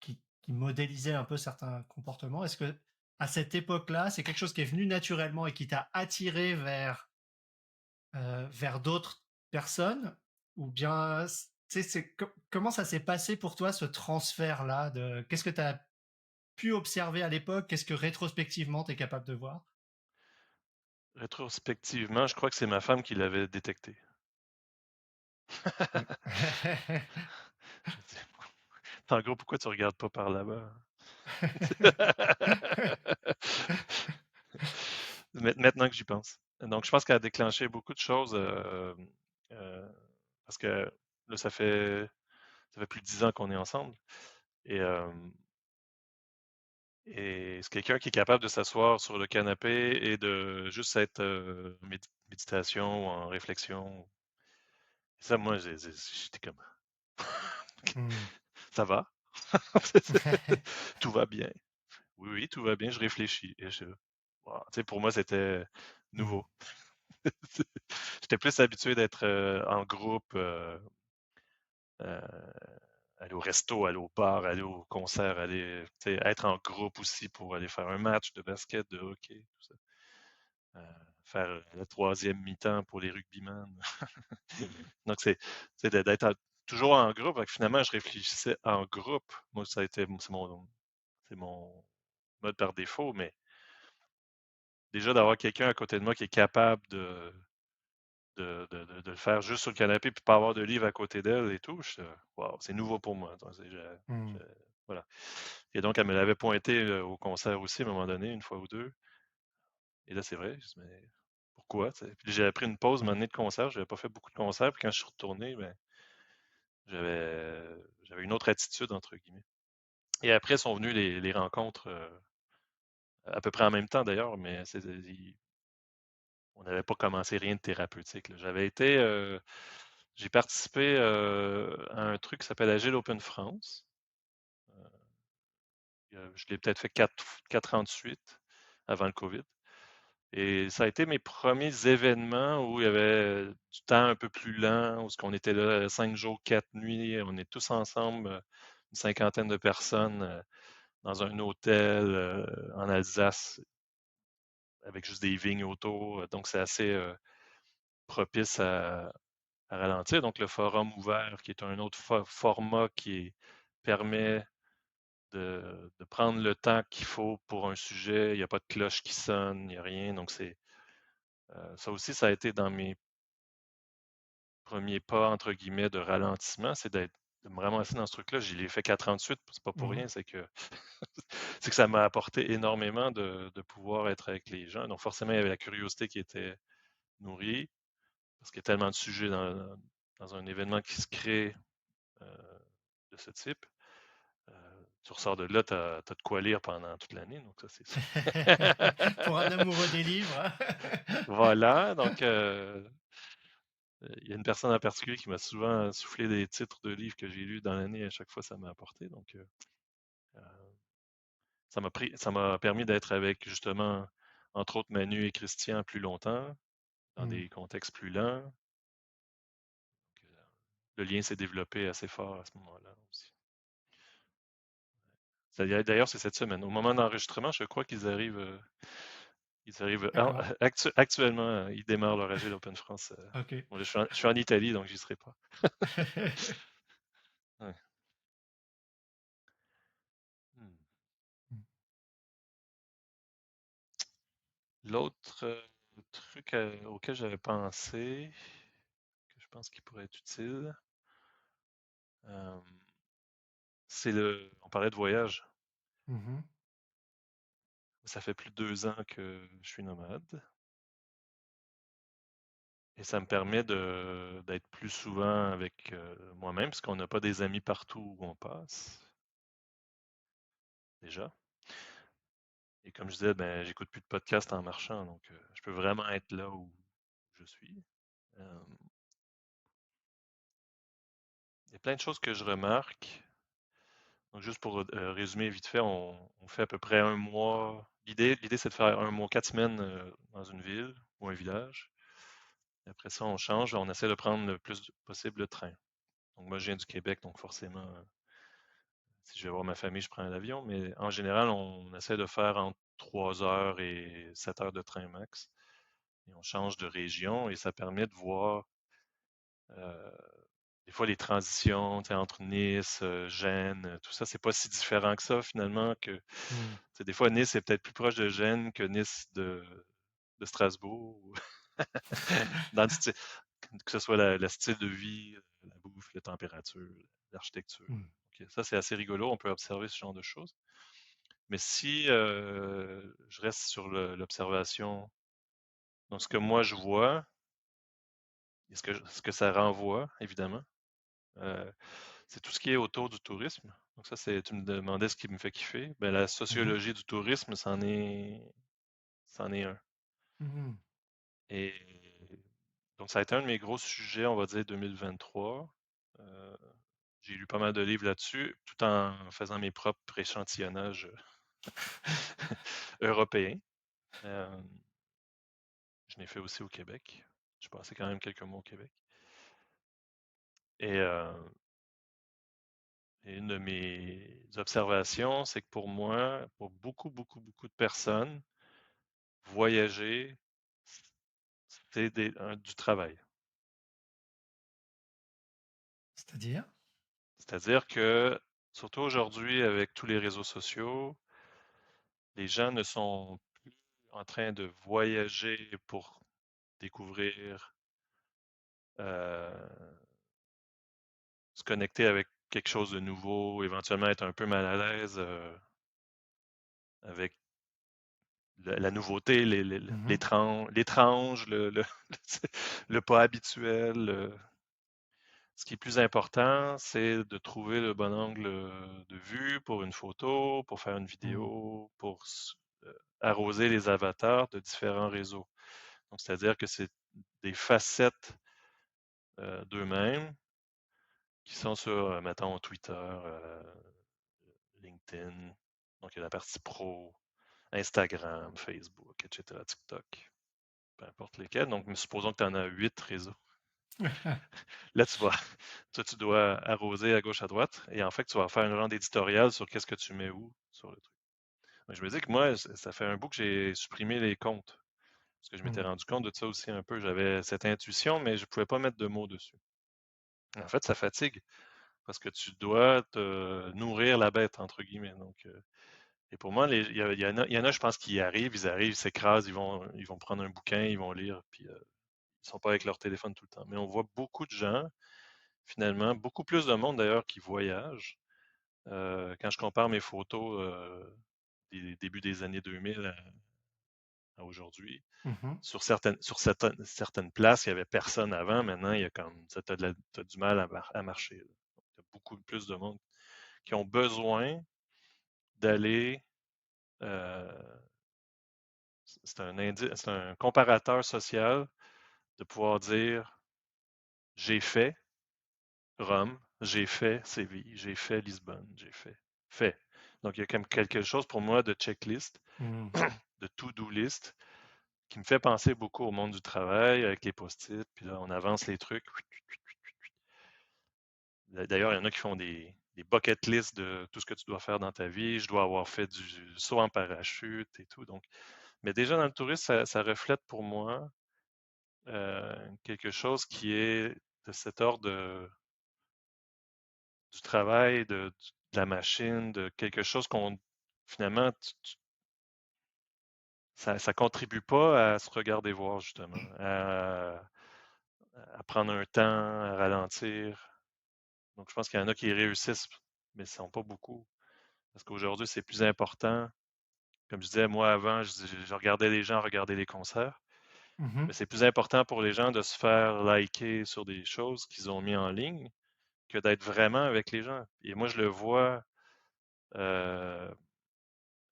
qui modélisaient un peu certains comportements. Est-ce que à cette époque-là, c'est quelque chose qui est venu naturellement et qui t'a attiré vers d'autres personnes? Ou bien, tu sais, comment ça s'est passé pour toi ce transfert-là de qu'est-ce que tu as pu observer à l'époque? Qu'est-ce que rétrospectivement tu es capable de voir? Rétrospectivement, je crois que c'est ma femme qui l'avait détecté. Mm. Je dis, en gros, pourquoi tu regardes pas par là-bas? Maintenant que j'y pense. Donc, je pense qu'elle a déclenché beaucoup de choses euh, parce que là, ça fait plus de 10 ans qu'on est ensemble. Et, euh, et c'est quelqu'un qui est capable de s'asseoir sur le canapé et de juste être en méditation ou en réflexion. Et ça, moi, j'étais comme, Mm. ça va? Tout va bien. Oui, oui, tout va bien, je réfléchis. Et wow. Tu sais, pour moi, c'était Mm. nouveau. J'étais plus habitué d'être en groupe, euh, aller au resto, aller au bar, aller au concert, aller, tu sais, être en groupe aussi pour aller faire un match de basket, de hockey, tout ça. Faire le troisième mi-temps pour les rugbyman. Donc, c'est d'être toujours en groupe. Fait que finalement, je réfléchissais en groupe. Moi, ça a été, c'est mon mode par défaut, mais déjà d'avoir quelqu'un à côté de moi qui est capable de le faire juste sur le canapé puis pas avoir de livre à côté d'elle et tout, wow, c'est nouveau pour moi. Donc, Mm. voilà. Et donc, elle me l'avait pointé au concert aussi à un moment donné, une fois ou deux. Et là, c'est vrai, je dis, mais pourquoi? Tu sais? Puis j'ai pris une pause, un moment Mm. donné, de concert. Je n'avais pas fait beaucoup de concerts. Puis quand je suis retourné, ben, j'avais une autre attitude, entre guillemets. Et après sont venues les rencontres, à peu près en même temps d'ailleurs, mais on n'avait pas commencé rien de thérapeutique, là. J'ai participé à un truc qui s'appelle Agile Open France. Je l'ai peut-être fait quatre ans de suite avant le COVID. Et ça a été mes premiers événements où il y avait du temps un peu plus lent, où on était là 5 jours, 4 nuits, on est tous ensemble, une cinquantaine de personnes dans un hôtel en Alsace avec juste des vignes autour. Donc c'est assez propice à ralentir. Donc le forum ouvert, qui est un autre format permet de prendre le temps qu'il faut pour un sujet. Il n'y a pas de cloche qui sonne, il n'y a rien. Donc ça aussi, ça a été dans mes premiers pas, entre guillemets, de ralentissement, de me ramasser dans ce truc-là. J'y l'ai fait 4 ans de suite, c'est pas pour Mhm. rien, c'est que ça m'a apporté énormément de pouvoir être avec les gens. Donc forcément, il y avait la curiosité qui était nourrie, parce qu'il y a tellement de sujets dans un événement qui se crée de ce type. tu ressors de là, tu as de quoi lire pendant toute l'année, donc ça, c'est Pour un amoureux des livres. Voilà, donc il y a une personne en particulier qui m'a souvent soufflé des titres de livres que j'ai lus dans l'année, à chaque fois, ça m'a apporté, donc heu, ça m'a permis d'être avec, justement, entre autres, Manu et Christian plus longtemps, dans Mmh. des contextes plus lents, donc le lien s'est développé assez fort à ce moment-là aussi. D'ailleurs, c'est cette semaine. Au moment d'enregistrement, je crois ils arrivent D'accord. actuellement, ils démarrent leur AG d'Open France. OK. Bon, là, je suis en Italie, donc j'y serai pas. Ouais. Hmm. L'autre truc auquel j'avais pensé, que je pense qu'il pourrait être utile, euh, on parlait de voyage. Mmh. Ça fait plus de 2 ans que je suis nomade et ça me permet d'être plus souvent avec moi-même parce qu'on n'a pas des amis partout où on passe, déjà. Et comme je disais, ben, j'écoute plus de podcasts en marchant, donc je peux vraiment être là où je suis. Euh, Il y a plein de choses que je remarque. Donc, juste pour résumer vite fait, on fait à peu près un mois. L'idée, c'est de faire un mois, 4 semaines dans une ville ou un village. Et après ça, on change, on essaie de prendre le plus possible le train. Donc, moi, je viens du Québec, donc forcément, si je vais voir ma famille, je prends l'avion. Mais en général, on essaie de faire entre 3 heures et 7 heures de train max. Et on change de région et ça permet de voir euh, des fois les transitions entre Nice, Gênes, tout ça, c'est pas si différent que ça finalement que Mmh. des fois Nice est peut-être plus proche de Gênes que Nice de Strasbourg. Dans le style, que ce soit le style de vie, la bouffe, la température, l'architecture. Mmh. Ok, ça, c'est assez rigolo, on peut observer ce genre de choses. Mais si je reste sur l'observation, donc ce que moi je vois, et ce que ça renvoie, évidemment, euh, c'est tout ce qui est autour du tourisme. Donc ça, tu me demandais ce qui me fait kiffer. Ben, la Mmh. sociologie du tourisme, c'en est un. Mmh. Et donc ça a été un de mes gros sujets, on va dire 2023. Euh, j'ai lu pas mal de livres là-dessus, tout en faisant mes propres échantillonnages européens. Euh, je l'ai fait aussi au Québec. J'ai passé quand même quelques mois au Québec. Et, euh, et une de mes observations, c'est que pour moi, pour beaucoup, beaucoup, beaucoup de personnes, voyager, c'est du travail. C'est-à-dire? C'est-à-dire que, surtout aujourd'hui, avec tous les réseaux sociaux, les gens ne sont plus en train de voyager pour découvrir, euh, se connecter avec quelque chose de nouveau, éventuellement être un peu mal à l'aise avec la nouveauté, Mmh. l'étrange, le pas habituel. Ce qui est plus important, c'est de trouver le bon angle de vue pour une photo, pour faire une Mmh. vidéo, pour arroser les avatars de différents réseaux. Donc, c'est-à-dire que c'est des facettes d'eux-mêmes qui sont sur, mettons, Twitter, LinkedIn. Donc, il y a la partie pro, Instagram, Facebook, etc., TikTok, peu importe lesquels. Donc, mais supposons que tu en as 8 réseaux. Là, tu dois arroser à gauche, à droite, et en fait, tu vas faire un genre d'éditorial sur qu'est-ce que tu mets où sur le truc. Mais je me dis que moi, ça fait un bout que j'ai supprimé les comptes, parce que je m'étais Mmh. rendu compte de ça aussi un peu. J'avais cette intuition, mais je ne pouvais pas mettre de mots dessus. En fait, ça fatigue, parce que tu dois te nourrir la bête, entre guillemets. Donc, et pour moi, il y en a, je pense, qui ils arrivent, ils s'écrasent, ils vont prendre un bouquin, ils vont lire, puis ils sont pas avec leur téléphone tout le temps. Mais on voit beaucoup de gens, finalement, beaucoup plus de monde d'ailleurs qui voyagent. Quand je compare mes photos des débuts des années 2000 à aujourd'hui, Mmh. sur certaines places, il n'y avait personne avant. Maintenant, il y a comme ça, t'as du mal à marcher. Tu as beaucoup plus de monde qui ont besoin. d'aller, c'est un comparateur social de pouvoir dire j'ai fait Rome, j'ai fait Séville, j'ai fait Lisbonne, j'ai fait. Donc il y a comme quelque chose pour moi de checklist, Mhm. de to-do list qui me fait penser beaucoup au monde du travail avec les post-it, puis là on avance les trucs. D'ailleurs, il y en a qui font des bucket lists de tout ce que tu dois faire dans ta vie. Je dois avoir fait du saut en parachute et tout. Donc, mais déjà dans le tourisme, ça reflète pour moi quelque chose qui est de cet ordre du travail, de la machine, de quelque chose qu'on finalement ça contribue pas à se regarder voir justement, à prendre un temps, à ralentir. Donc, je pense qu'il y en a qui réussissent, mais ce ne sont pas beaucoup. Parce qu'aujourd'hui, c'est plus important. Comme je disais, moi avant, je regardais les gens regarder les concerts, mais Mhm. c'est plus important pour les gens de se faire liker sur des choses qu'ils ont mis en ligne que d'être vraiment avec les gens. Et moi, je le vois, euh,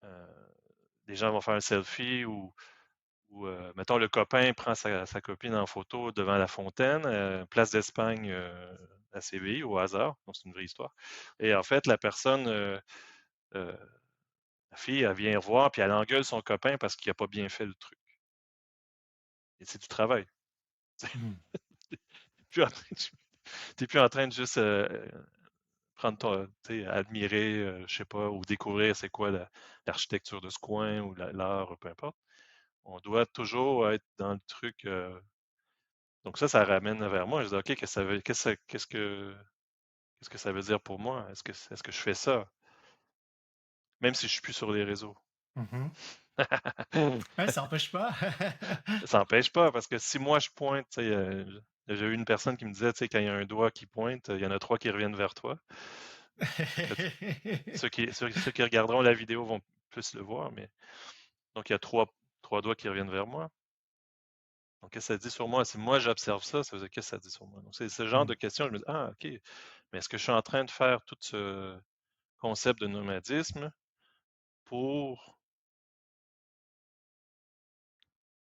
euh, les gens vont faire un selfie ou mettons, le copain prend sa copine en photo devant la fontaine, place d'Espagne à Séville, au hasard. Donc, c'est une vraie histoire. Et en fait, euh, la fille, elle vient voir, puis elle engueule son copain parce qu'il n'a pas bien fait le truc. Et c'est du travail. Mhm. T'es plus en train de juste prendre ton, tu sais, admirer, je sais pas, ou découvrir c'est quoi l'architecture de ce coin ou l'art, peu importe. On doit toujours être dans le truc. Donc ça ramène vers moi. Je dis, OK, qu'est-ce que ça veut dire pour moi? Est-ce que je fais ça? Même si je suis plus sur les réseaux. Mhm. Ouais, ça n'empêche pas. Ça n'empêche pas, parce que si moi je pointe, tu sais, j'ai eu une personne qui me disait, tu sais, quand il y a un doigt qui pointe, il y en a trois qui reviennent vers toi. Là, ceux qui regarderont la vidéo vont plus le voir, mais donc il y a trois doigts qui reviennent vers moi. Donc, qu'est-ce que ça dit sur moi? Si moi j'observe ça, ça veut dire qu'est-ce que ça dit sur moi? Donc, c'est ce genre Mhm. de questions. Je me dis, ah, OK, mais est-ce que je suis en train de faire tout ce concept de nomadisme pour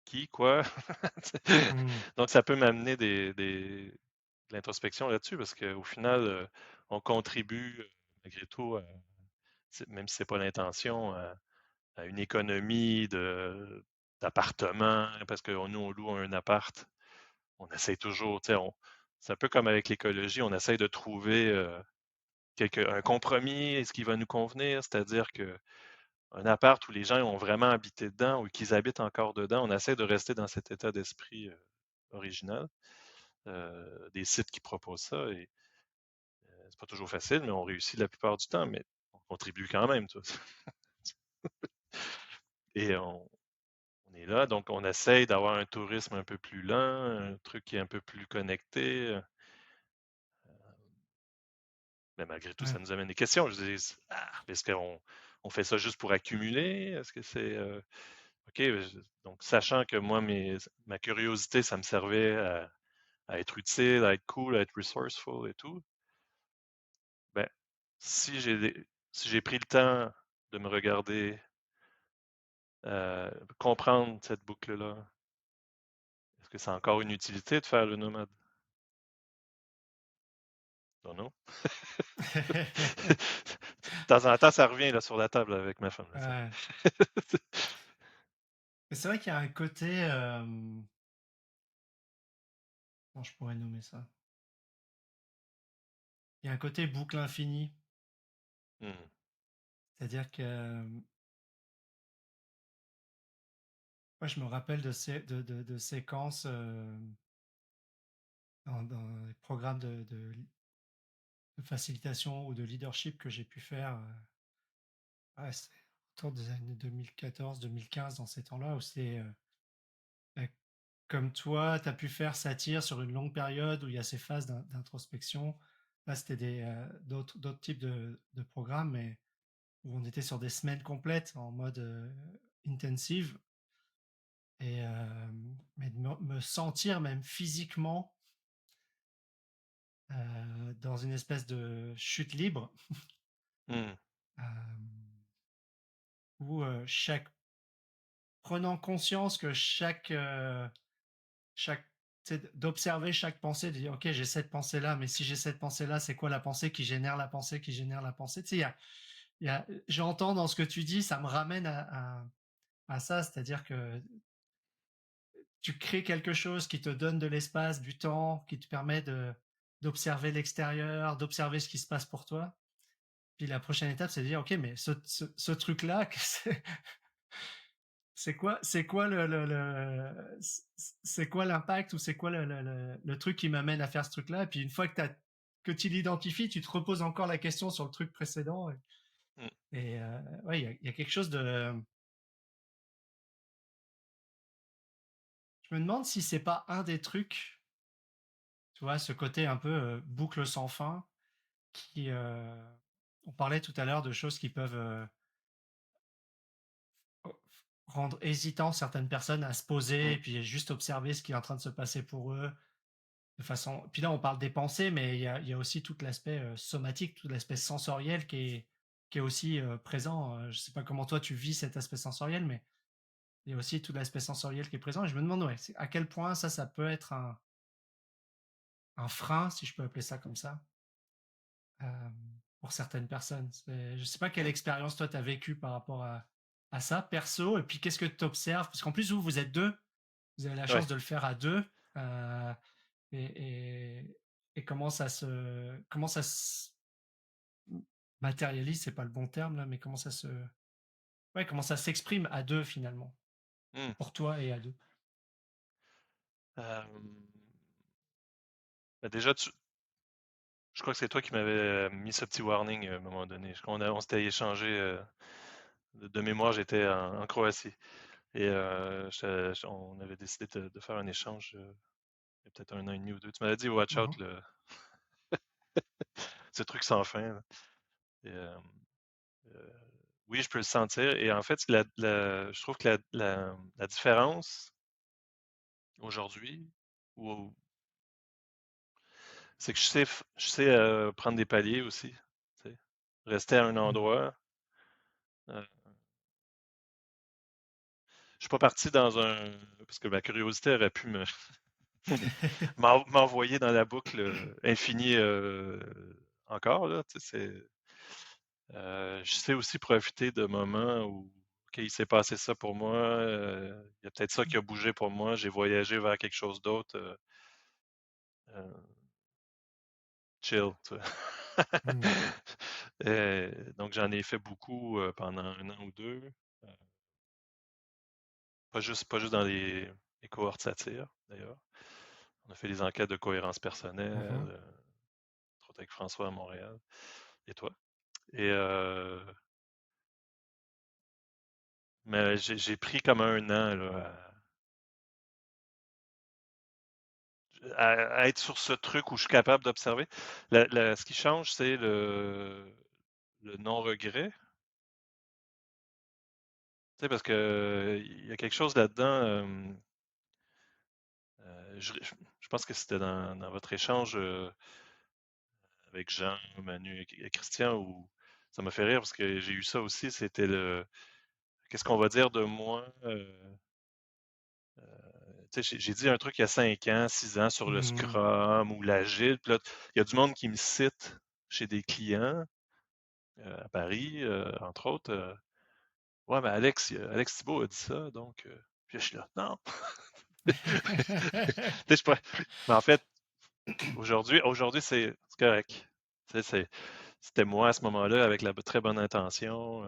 qui, quoi? Mhm. Donc, ça peut m'amener de l'introspection là-dessus, parce qu'au final, on contribue, malgré tout, même si c'est pas l'intention, à une économie d'appartements, parce que nous, on loue un appart. On essaie toujours, tu sais, c'est un peu comme avec l'écologie, on essaie de trouver un compromis, ce qui va nous convenir, c'est-à-dire que un appart où les gens ont vraiment habité dedans ou qu'ils habitent encore dedans, on essaie de rester dans cet état d'esprit original. Des sites qui proposent ça, et c'est pas toujours facile, mais on réussit la plupart du temps, mais on contribue quand même, tu vois. Et on est là, donc on essaye d'avoir un tourisme un peu plus lent, un truc qui est un peu plus connecté. Mais malgré tout, Ouais. ça nous amène des questions. Je dis, est-ce qu'on fait ça juste pour accumuler? Est-ce que c'est... OK, donc sachant que moi, ma curiosité, ça me servait à être utile, à être cool, à être resourceful et tout, ben, si j'ai pris le temps de me regarder, comprendre cette boucle-là, est-ce que c'est encore une utilité de faire le nomade? Non, non. De temps en temps, ça revient là, sur la table avec ma femme. Là, Ouais. Mais c'est vrai qu'il y a un côté, comment je pourrais nommer ça? Il y a un côté boucle infinie. Hmm. C'est-à-dire que moi, je me rappelle de séquences dans les programmes de facilitation ou de leadership que j'ai pu faire. Ouais, c'est autour des années 2014-2015, dans ces temps-là, où c'est euh, comme toi, tu as pu faire satire sur une longue période où il y a ces phases d'introspection. Là, c'était d'autres types de programmes, mais où on était sur des semaines complètes en mode intensive. Mais de me sentir même physiquement dans une espèce de chute libre. Hmm. Euh, où prenant conscience que chaque, tu sais, d'observer chaque pensée, de dire ok, j'ai cette pensée là, mais si j'ai cette pensée là, c'est quoi la pensée qui génère la pensée qui génère la pensée. Tu sais, j'entends dans ce que tu dis, ça me ramène à ça, c'est-à-dire que tu crées quelque chose qui te donne de l'espace, du temps, qui te permet d'observer l'extérieur, d'observer ce qui se passe pour toi. Puis la prochaine étape, c'est de dire, ok, mais ce truc-là, c'est quoi c'est quoi l'impact ou c'est quoi le truc qui m'amène à faire ce truc-là? Et puis une fois que tu l'identifies, tu te reposes encore la question sur le truc précédent. Mm. Ouais, il y a quelque chose de. Je me demande si c'est pas un des trucs, tu vois, ce côté un peu boucle sans fin, qui. On parlait tout à l'heure de choses qui peuvent rendre hésitant certaines personnes à se poser Mm. et puis juste observer ce qui est en train de se passer pour eux. De façon. Puis là, on parle des pensées, mais il y a aussi tout l'aspect somatique, tout l'aspect sensoriel qui est aussi présent. Je sais pas comment toi tu vis cet aspect sensoriel, mais il y a aussi tout l'aspect sensoriel qui est présent. Et je me demande ouais, à quel point ça peut être un frein, si je peux appeler ça comme ça, euh, pour certaines personnes. Je sais pas quelle Mm. expérience toi tu as vécu par rapport à ça, perso, et puis qu'est-ce que tu observes, parce qu'en plus vous êtes deux, vous avez la Ouais. chance de le faire à deux. euh, et, et, et comment ça se matérialise, c'est pas le bon terme là, mais comment ça s'exprime à deux finalement, Mm. pour toi et à deux. Euh, ben déjà, je crois que c'est toi qui m'avais mis ce petit warning à un moment donné. On s'était échangé de mémoire, j'étais en Croatie. Et on avait décidé de faire un échange il y a peut-être un an et demi ou deux. Tu m'avais dit, watch out, Mhm. ce truc sans fin, là. Et, euh, oui, je peux le sentir. Et en fait, je trouve que la différence aujourd'hui, c'est que je sais prendre des paliers aussi. Tu sais. Rester à un Mhm. endroit. euh, je suis pas parti dans un. Parce que ma curiosité aurait pu m'envoyer dans la boucle infinie encore. Là, tu sais, je sais aussi profiter de moments où OK, il s'est passé ça pour moi, il y a peut-être ça qui a bougé pour moi, j'ai voyagé vers quelque chose d'autre, euh, chill, tu vois. Mhm. Donc j'en ai fait beaucoup pendant un an ou deux, euh, pas juste dans les cohortes satire, d'ailleurs. On a fait des enquêtes de cohérence personnelle, Mhm. entre autres avec François à Montréal, et toi. Et mais j'ai pris comme un an là, à être sur ce truc où je suis capable d'observer. Ce qui change, c'est le non-regret. Tu sais, parce que il y a quelque chose là-dedans. Je pense que c'était dans votre échange avec Jean, Manu et Christian où ça m'a fait rire parce que j'ai eu ça aussi. C'était le qu'est-ce qu'on va dire de moi. Tu sais, j'ai dit un truc il y a 5 ans, 6 ans sur le Mhm. Scrum ou l'Agile. Puis là, il y a du monde qui me cite chez des clients à Paris, entre autres. Ouais, mais Alex Thibault a dit ça, donc. Puis je suis là, non. Tu sais, mais en fait, aujourd'hui, c'est correct. Tu sais, c'était moi à ce moment-là avec la très bonne intention.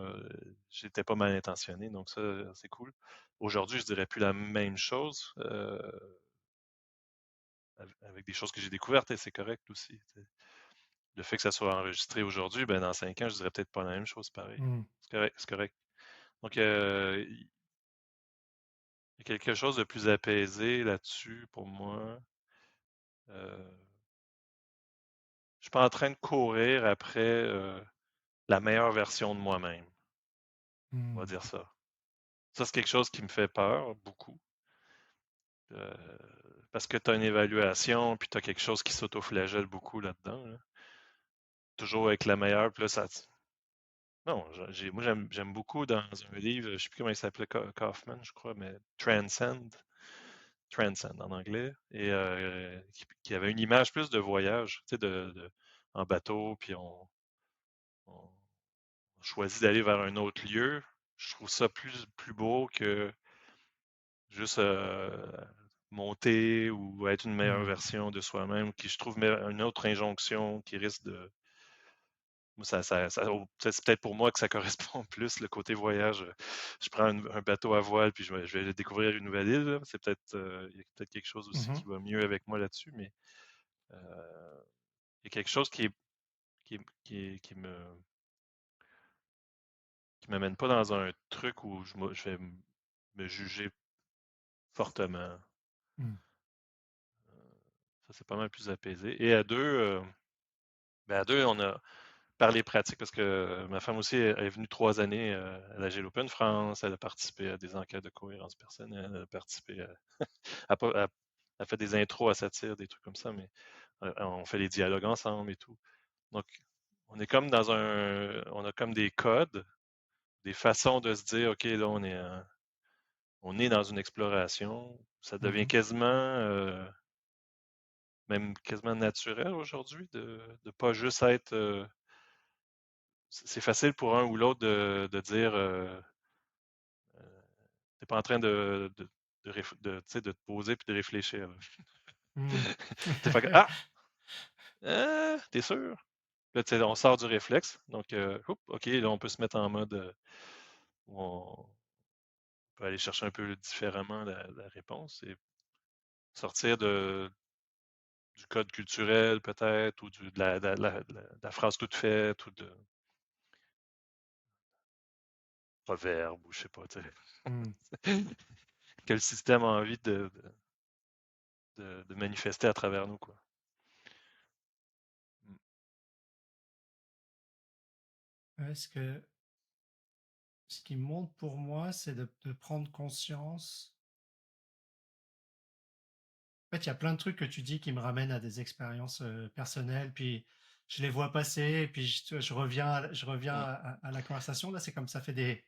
J'étais pas mal intentionné, donc ça, c'est cool. Aujourd'hui, je dirais plus la même chose avec des choses que j'ai découvertes et c'est correct aussi. Tu sais. Le fait que ça soit enregistré aujourd'hui, ben dans 5 ans, je dirais peut-être pas la même chose pareil. Mhm. C'est correct, c'est correct. Donc, il y a quelque chose de plus apaisé là-dessus pour moi. Euh, je suis pas en train de courir après la meilleure version de moi-même. On va Mhm. dire ça. Ça, c'est quelque chose qui me fait peur beaucoup. euh, Parce que tu as une évaluation, puis tu as quelque chose qui s'autoflagelle beaucoup là-dedans. Là. Toujours avec la meilleure, puis là, ça. Non, moi j'aime beaucoup dans un livre, je sais plus comment il s'appelait, Kaufman, je crois, mais Transcend en anglais, et qui avait une image plus de voyage, tu sais, en bateau, puis on choisit d'aller vers un autre lieu. Je trouve ça plus beau que juste monter ou être une meilleure Hmm. version de soi-même, qui je trouve met une autre injonction qui risque de. Moi, c'est peut-être pour moi que ça correspond plus, le côté voyage. Je prends un bateau à voile, puis je vais aller découvrir une nouvelle île, là. C'est peut-être, il y a peut-être quelque chose aussi Mhm. qui va mieux avec moi là-dessus, mais il y a quelque chose qui m'amène pas dans un truc où je vais me juger fortement. Hmm. Ça, c'est pas mal plus apaisé. Et à deux, on a parlé pratique parce que ma femme aussi est venue 3 années à la GL Open France. Elle a participé à des enquêtes de cohérence personnelle. Elle a participé elle fait des intros à satire, des trucs comme ça, mais on fait les dialogues ensemble et tout. Donc, on a comme des codes, des façons de se dire, OK, là, on est dans une exploration. Ça devient Mhm. même quasiment naturel aujourd'hui de pas juste être. C'est facile pour un ou l'autre de dire, t'es pas en train tu sais, de te poser puis de réfléchir, là. Hmm. Tu fait que, ah, t'es sûr? Là, tu sais, on sort du réflexe. Donc, OK, là, on peut se mettre en mode où on peut aller chercher un peu différemment la réponse et sortir du code culturel, peut-être, ou de la phrase toute faite, ou de proverbe, ou je sais pas, tu Hmm. sais, que le système a envie de manifester à travers nous, quoi. Mm. Ouais, ce qui monte pour moi, c'est de prendre conscience. En fait, il y a plein de trucs que tu dis qui me ramènent à des expériences personnelles, puis je les vois passer, et puis je reviens, Mm. à la conversation. Là, c'est comme ça fait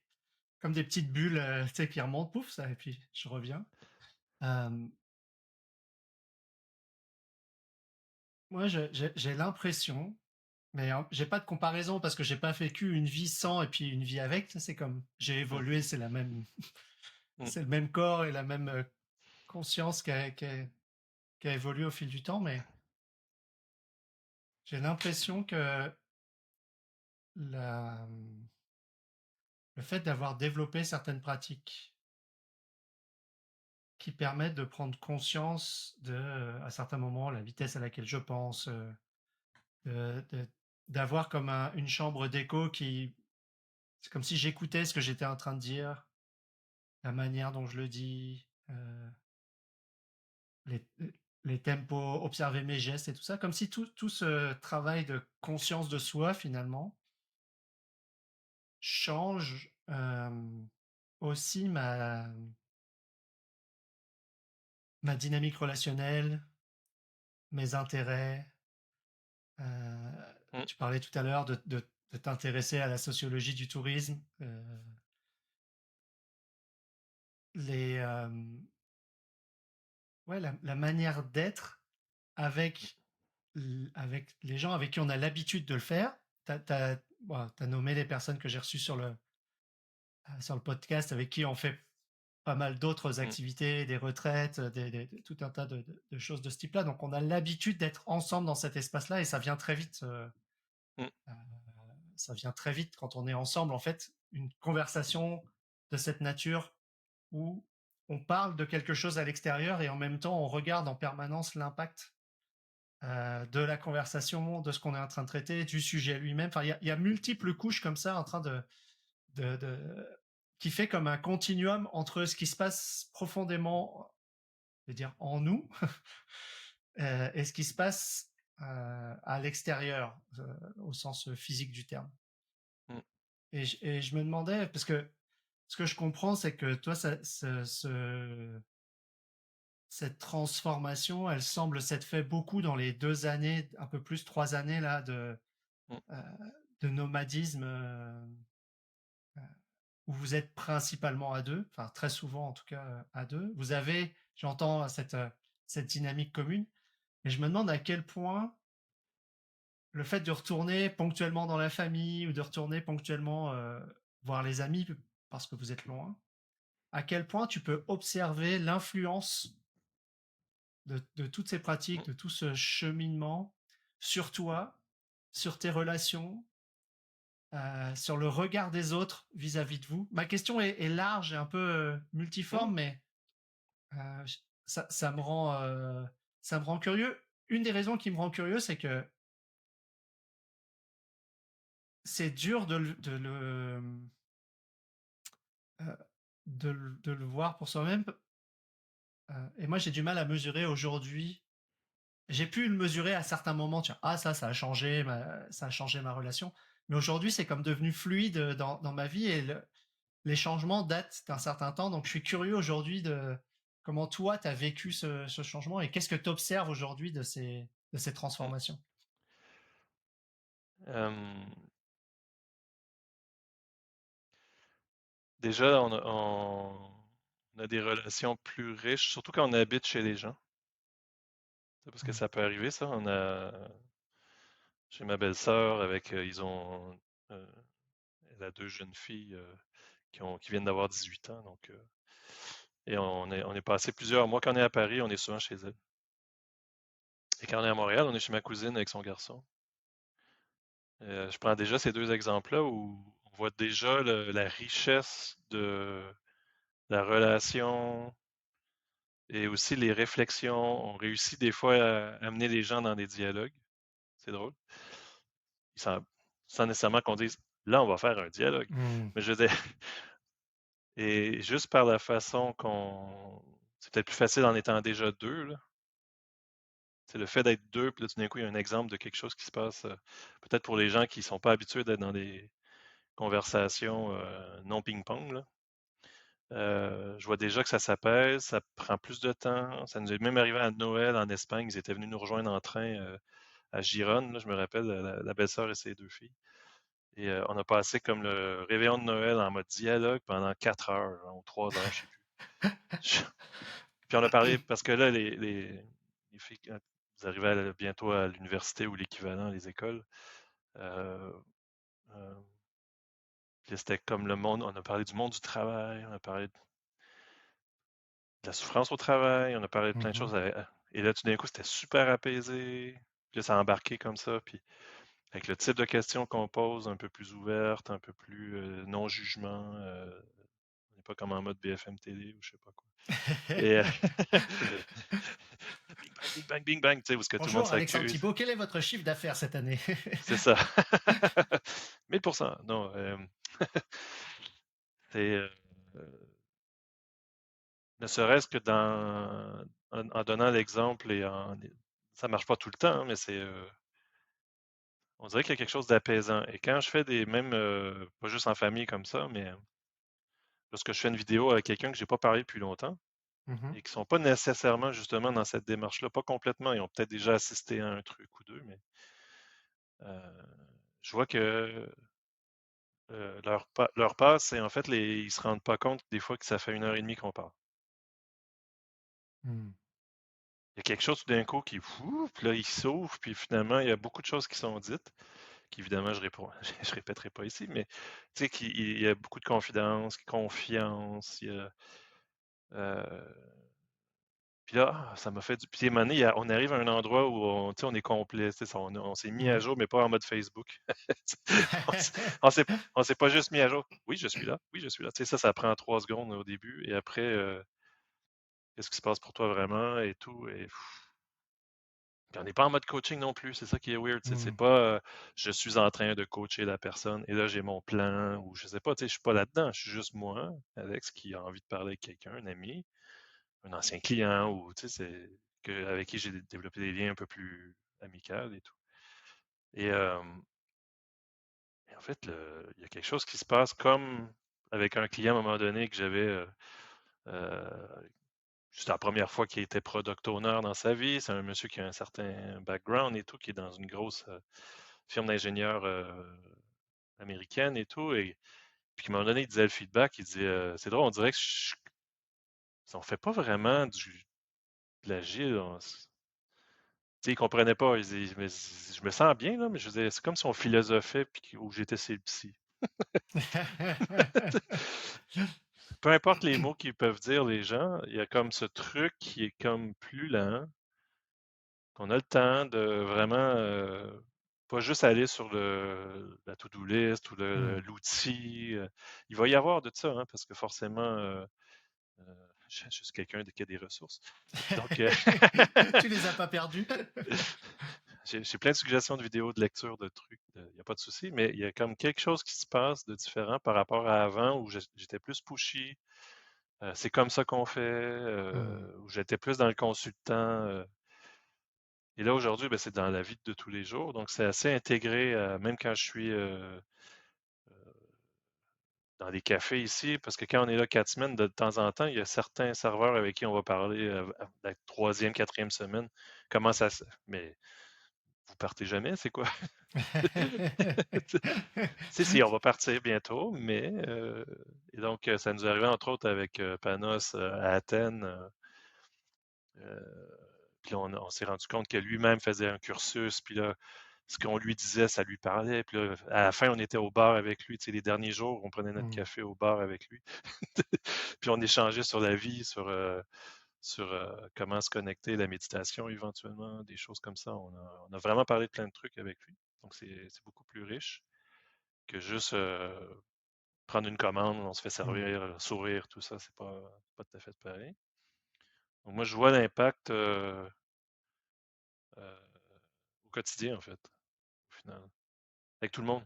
comme des petites bulles, tu sais, qui remontent, pouf, ça, et puis je reviens. Euh, Moi, j'ai l'impression, mais hein, j'ai pas de comparaison parce que j'ai pas vécu une vie sans et puis une vie avec. Ça, c'est comme j'ai Mm. évolué, c'est la même, Mm. c'est le même corps et la même conscience qui a évolué au fil du temps, mais j'ai l'impression que la, le fait d'avoir développé certaines pratiques qui permettent de prendre conscience de, à certains moments, la vitesse à laquelle je pense, d'avoir comme une chambre d'écho qui, c'est comme si j'écoutais ce que j'étais en train de dire, la manière dont je le dis, les, les tempos, observer mes gestes et tout ça, comme si tout ce travail de conscience de soi, finalement, change aussi ma dynamique relationnelle, mes intérêts. Mm. Tu parlais tout à l'heure de t'intéresser à la sociologie du tourisme. Les, ouais, la manière d'être avec, avec les gens avec qui on a l'habitude de le faire. Bon, t'as nommé les personnes que j'ai reçues sur le podcast avec qui on fait pas mal d'autres Mm. activités, des retraites, tout un tas de choses de ce type-là. Donc on a l'habitude d'être ensemble dans cet espace-là et ça vient très vite. Mm. Euh, Ça vient très vite quand on est ensemble. En fait, une conversation de cette nature où on parle de quelque chose à l'extérieur et en même temps on regarde en permanence l'impact de la conversation, de ce qu'on est en train de traiter, du sujet lui-même. Enfin, il y a multiples couches comme ça en train de qui fait comme un continuum entre ce qui se passe profondément, je veux dire, en nous et ce qui se passe à l'extérieur, au sens physique du terme. Mm. Et je me demandais, parce que ce que je comprends, c'est que toi, cette transformation, elle semble s'être fait beaucoup dans les 2 années, un peu plus 3 années là, Mm. de nomadisme où vous êtes principalement à deux, enfin très souvent en tout cas à deux. Vous avez, j'entends cette dynamique commune, et je me demande à quel point le fait de retourner ponctuellement dans la famille ou de retourner ponctuellement voir les amis parce que vous êtes loin, à quel point tu peux observer l'influence de toutes ces pratiques, Mmh, de tout ce cheminement sur toi, sur tes relations, sur le regard des autres vis-à-vis de vous. Ma question est large et un peu mmh, multiforme, mais ça me ça me rend curieux. Une des raisons qui me rend curieux, c'est que c'est dur euh, de le voir pour soi-même. Et moi, j'ai du mal à mesurer aujourd'hui. J'ai pu le mesurer à certains moments. Tiens, ah ça a changé, ça a changé ma relation. Mais aujourd'hui, c'est comme devenu fluide dans ma vie et les changements datent d'un certain temps. Donc, je suis curieux aujourd'hui de comment toi, tu as vécu ce changement et qu'est-ce que tu observes aujourd'hui de ces mmh. transformations. Déjà, on a des relations plus riches, surtout quand on habite chez les gens. C'est parce que Mm. ça peut arriver, ça. Chez ma belle-sœur, euh, elle a deux jeunes filles qui viennent d'avoir 18 ans, donc, et on est passé plusieurs mois. Quand on est à Paris, on est souvent chez elle. Et quand on est à Montréal, on est chez ma cousine avec son garçon. Je prends déjà ces deux exemples-là où on voit déjà la richesse de la relation et aussi les réflexions. On réussit des fois à amener les gens dans des dialogues. C'est drôle. Sans, sans nécessairement qu'on dise, là, on va faire un dialogue. Mm. Mais je veux dire, et juste par la façon qu'on... C'est peut-être plus facile en étant déjà deux, là. C'est le fait d'être deux, puis là, tout d'un coup, il y a un exemple de quelque chose qui se passe, peut-être pour les gens qui ne sont pas habitués d'être dans des conversations non ping-pong, là. Je vois déjà que ça s'apaise, ça prend plus de temps. Ça nous est même arrivé à Noël en Espagne. Ils étaient venus nous rejoindre en train à Gironne, là, je me rappelle, la belle-sœur et ses deux filles. Et on a passé comme le réveillon de Noël en mode dialogue pendant 4 heures, hein, ou 3 heures, je sais plus. Puis on a parlé, parce que là, les filles, quand vous arrivez bientôt à l'université ou l'équivalent, les écoles, euh, euh, puis là, c'était comme le monde, on a parlé du monde du travail, on a parlé de la souffrance au travail, on a parlé de plein de Mhm. choses. Et là, tout d'un coup, c'était super apaisé. Puis là, ça a embarqué comme ça. Puis avec le type de questions qu'on pose, un peu plus ouverte, un peu plus non-jugement. On n'est pas comme en mode BFM télé ou je sais pas quoi. Et bing bang, bing bang, bing bang, tu sais, où ce que tout le monde Bonjour Alexandre s'accuse. Thibault, quel est votre chiffre d'affaires cette année? C'est ça. 1000%. Non, c'est ne serait-ce que en donnant l'exemple ça marche pas tout le temps, hein, mais on dirait qu'il y a quelque chose d'apaisant. Et quand je fais même pas juste en famille comme ça, mais lorsque je fais une vidéo avec quelqu'un que j'ai pas parlé depuis longtemps Mhm. et qui sont pas nécessairement justement dans cette démarche-là, pas complètement, ils ont peut-être déjà assisté à un truc ou deux, mais euh, je vois que leur passe, c'est en fait, ils se rendent pas compte des fois que ça fait 1 heure et demie qu'on parle. Mm. Il y a quelque chose tout d'un coup qui, fou, puis là, il s'ouvre, puis finalement, il y a beaucoup de choses qui sont dites, qu'évidemment, je réponds, je répéterai pas ici, mais tu sais, il y a beaucoup de confiance, euh, puis là, ça m'a fait du. Puis à un moment donné, on arrive à un endroit où tu sais, on est complet, tu sais, on s'est mis à Mm. jour, mais pas en mode Facebook. On s'est on s'est- on s'est pas juste mis à jour. Oui, je suis là. Oui, je suis là. Tu sais, ça prend 3 secondes au début. Et après, qu'est-ce qui se passe pour toi vraiment et tout. Et puis on n'est pas en mode coaching non plus. C'est ça qui est weird. Tu sais, c'est Mm. pas je suis en train de coacher la personne et là j'ai mon plan ou je sais pas. Tu sais, je suis pas là-dedans. Je suis juste moi, Alex, qui a envie de parler avec quelqu'un, un ami, un ancien client ou tu sais, avec qui j'ai développé des liens un peu plus amicaux et tout. Et, euh, et en fait, il y a quelque chose qui se passe comme avec un client à un moment donné que j'avais. Euh, C'était la première fois qu'il était product owner dans sa vie. C'est un monsieur qui a un certain background et tout, qui est dans une grosse firme d'ingénieurs. américaine et tout. Et puis, à un moment donné, il disait le feedback, il disait, c'est drôle, on dirait que on fait pas vraiment de l'agile. Tu sais, il comprenait pas. Il dit, mais je me sens bien, là, mais je veux dire, c'est comme si on philosophait puis où j'étais chez le psy. Peu importe les mots qu'ils peuvent dire, les gens, il y a comme ce truc qui est comme plus lent, qu'on a le temps de vraiment pas juste aller sur la to-do list ou Hmm. l'outil. Il va y avoir de ça, hein, parce que forcément, euh, je suis quelqu'un qui a des ressources. Donc, Tu les as pas perdus? j'ai plein de suggestions de vidéos, de lecture, de trucs, il n'y a pas de souci, mais il y a comme quelque chose qui se passe de différent par rapport à avant où j'étais plus pushy. C'est comme ça qu'on fait, Hmm. où j'étais plus dans le consultant. Et là, aujourd'hui, ben, c'est dans la vie de tous les jours. Donc, c'est assez intégré, même quand je suis dans des cafés ici, parce que quand on est là 4 semaines, de temps en temps, il y a certains serveurs avec qui on va parler la troisième, quatrième semaine. Comment ça se... Mais vous partez jamais, c'est quoi? Si, on va partir bientôt, mais... et donc, ça nous est arrivé, entre autres, avec Panos à Athènes. Puis là, on s'est rendu compte que lui-même faisait un cursus, puis là, ce qu'on lui disait, ça lui parlait. Puis là, à la fin, on était au bar avec lui. Tu sais, les derniers jours, on prenait notre Hmm. café au bar avec lui. Puis on échangeait sur la vie, sur comment se connecter, la méditation éventuellement, des choses comme ça. On a vraiment parlé de plein de trucs avec lui. Donc c'est beaucoup plus riche que juste prendre une commande, on se fait Hmm. servir, sourire, tout ça. C'est pas tout à fait pareil. Donc moi, je vois l'impact euh, au quotidien, en fait, au final, avec tout le monde.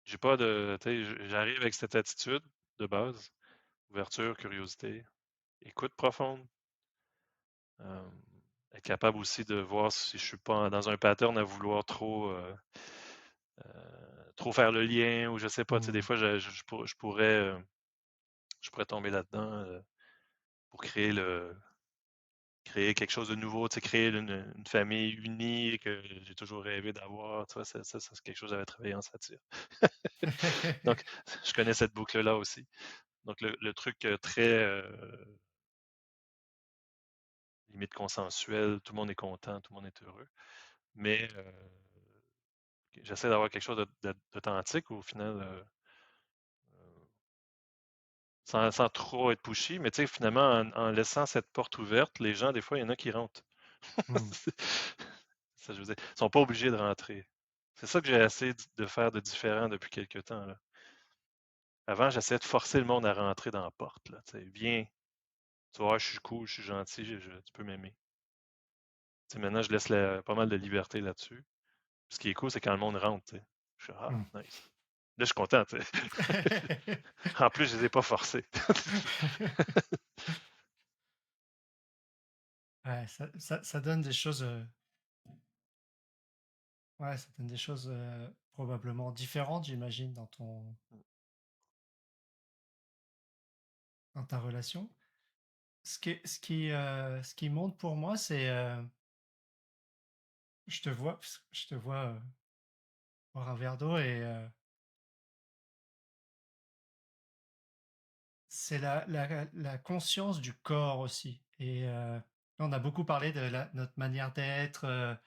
J'ai pas de, tu sais, j'arrive avec cette attitude de base, ouverture, curiosité, écoute profonde, euh, être capable aussi de voir si je suis pas dans un pattern à vouloir trop faire le lien ou je sais pas, tu sais, des Hmm. fois je pourrais tomber là-dedans pour créer quelque chose de nouveau, tu sais, créer une famille unie que j'ai toujours rêvé d'avoir, tu vois, ça, c'est quelque chose que j'avais travaillé en satire. Donc, je connais cette boucle-là aussi. Donc, le truc très limite consensuel, tout le monde est content, tout le monde est heureux. Mais j'essaie d'avoir quelque chose d'authentique au final, sans trop être pushy, mais tu sais, finalement, en laissant cette porte ouverte, les gens, des fois, il y en a qui rentrent. Hmm. Ça, je veux dire, ils sont pas obligés de rentrer. C'est ça que j'ai essayé de faire de différent depuis quelques temps, là. Avant, j'essayais de forcer le monde à rentrer dans la porte, là. Tu sais, viens, tu vois, je suis cool, je suis gentil, tu peux m'aimer. Tu sais, maintenant, je laisse pas mal de liberté là-dessus. Ce qui est cool, c'est quand le monde rentre, tu sais. Je suis, ah, Hmm. nice. Là, je suis content, tu sais. En plus, je les ai pas forcés. Ouais, ça donne des choses. Ouais, ça donne des choses probablement différentes, j'imagine, dans ta relation. Ce qui monte pour moi, c'est je te vois boire un verre d'eau et c'est la conscience du corps aussi. Et on a beaucoup parlé de notre manière d'être,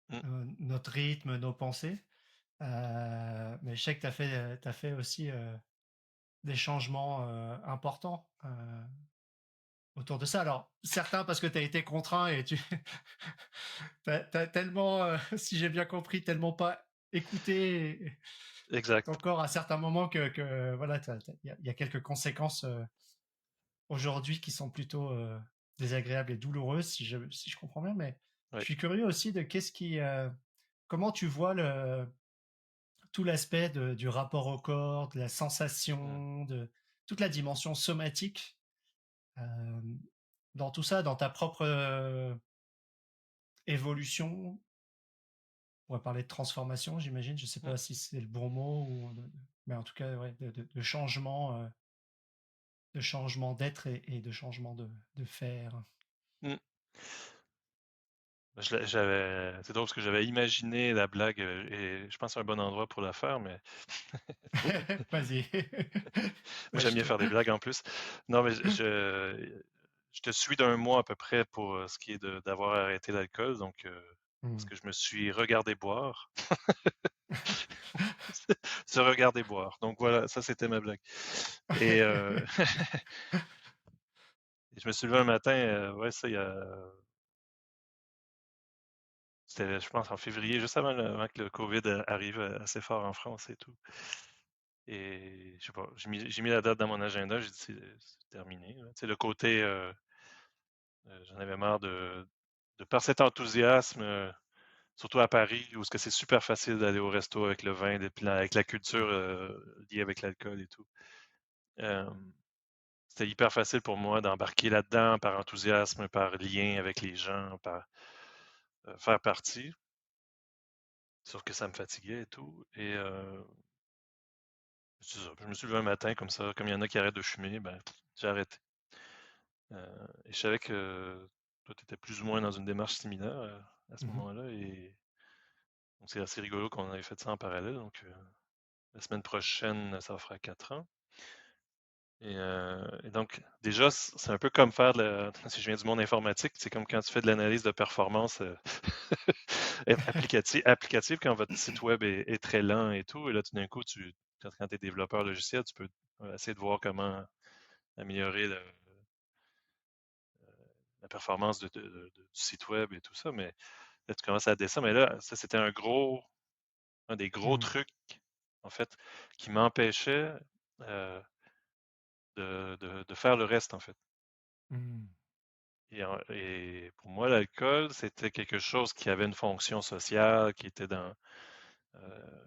Mm, notre rythme, nos pensées. Mais je sais que t'as fait aussi des changements importants autour de ça. Alors, certains parce que tu as été contraint et tu t'as tellement, si j'ai bien compris, tellement pas écouté ton exact. corps à certains moments que voilà, il y a quelques conséquences aujourd'hui qui sont plutôt désagréables et douloureuses, si je comprends bien. Mais je Oui. suis curieux aussi de comment tu vois tout l'aspect du rapport au corps, de la Mm, sensation, de toute la dimension somatique euh, dans tout ça, dans ta propre évolution. On va parler de transformation, j'imagine. Je ne sais mm, pas si c'est le bon mot, mais en tout cas, ouais, de changement d'être et de changement de faire. mm. C'est drôle parce que j'avais imaginé la blague et je pense que c'est un bon endroit pour la faire, mais Vas-y. moi j'aime bien Lâche-toi. faire des blagues en plus. Non, mais je te suis d'un mois à peu près pour ce qui est d'avoir arrêté l'alcool, donc parce Mmh. que je me suis regardé boire. Se regarder boire. Donc voilà, ça c'était ma blague. Et je me suis levé un matin, ouais, ça, c'était, je pense, en février, juste avant que le COVID arrive assez fort en France et tout. Et je sais pas, j'ai mis la date dans mon agenda, j'ai dit c'est terminé, là. Tu sais, le côté, j'en avais marre de par cet enthousiasme, surtout à Paris, où ce que c'est super facile d'aller au resto avec le vin, et puis avec la culture liée avec l'alcool et tout. Euh, C'était hyper facile pour moi d'embarquer là-dedans par enthousiasme, par lien avec les gens, par faire partie. Sauf que ça me fatiguait et tout. Et c'est ça. Je me suis levé un matin comme ça, comme il y en a qui arrêtent de fumer, ben j'ai arrêté. Et je savais que toi, tu étais plus ou moins dans une démarche similaire à ce Mmh. moment-là. Et donc c'est assez rigolo qu'on ait fait ça en parallèle. Donc la semaine prochaine, ça va faire 4 ans. Et donc, déjà, c'est un peu comme faire si je viens du monde informatique, c'est comme quand tu fais de l'analyse de performance applicative, quand votre site web est très lent et tout. Et là, tout d'un coup, quand tu es développeur logiciel, tu peux essayer de voir comment améliorer la performance du site web et tout ça. Mais là, tu commences à descendre. Mais là, ça, c'était un des gros Mmh. trucs, en fait, qui m'empêchait euh, de faire le reste, en fait. Mmh. Et pour moi, l'alcool, c'était quelque chose qui avait une fonction sociale, qui était dans euh,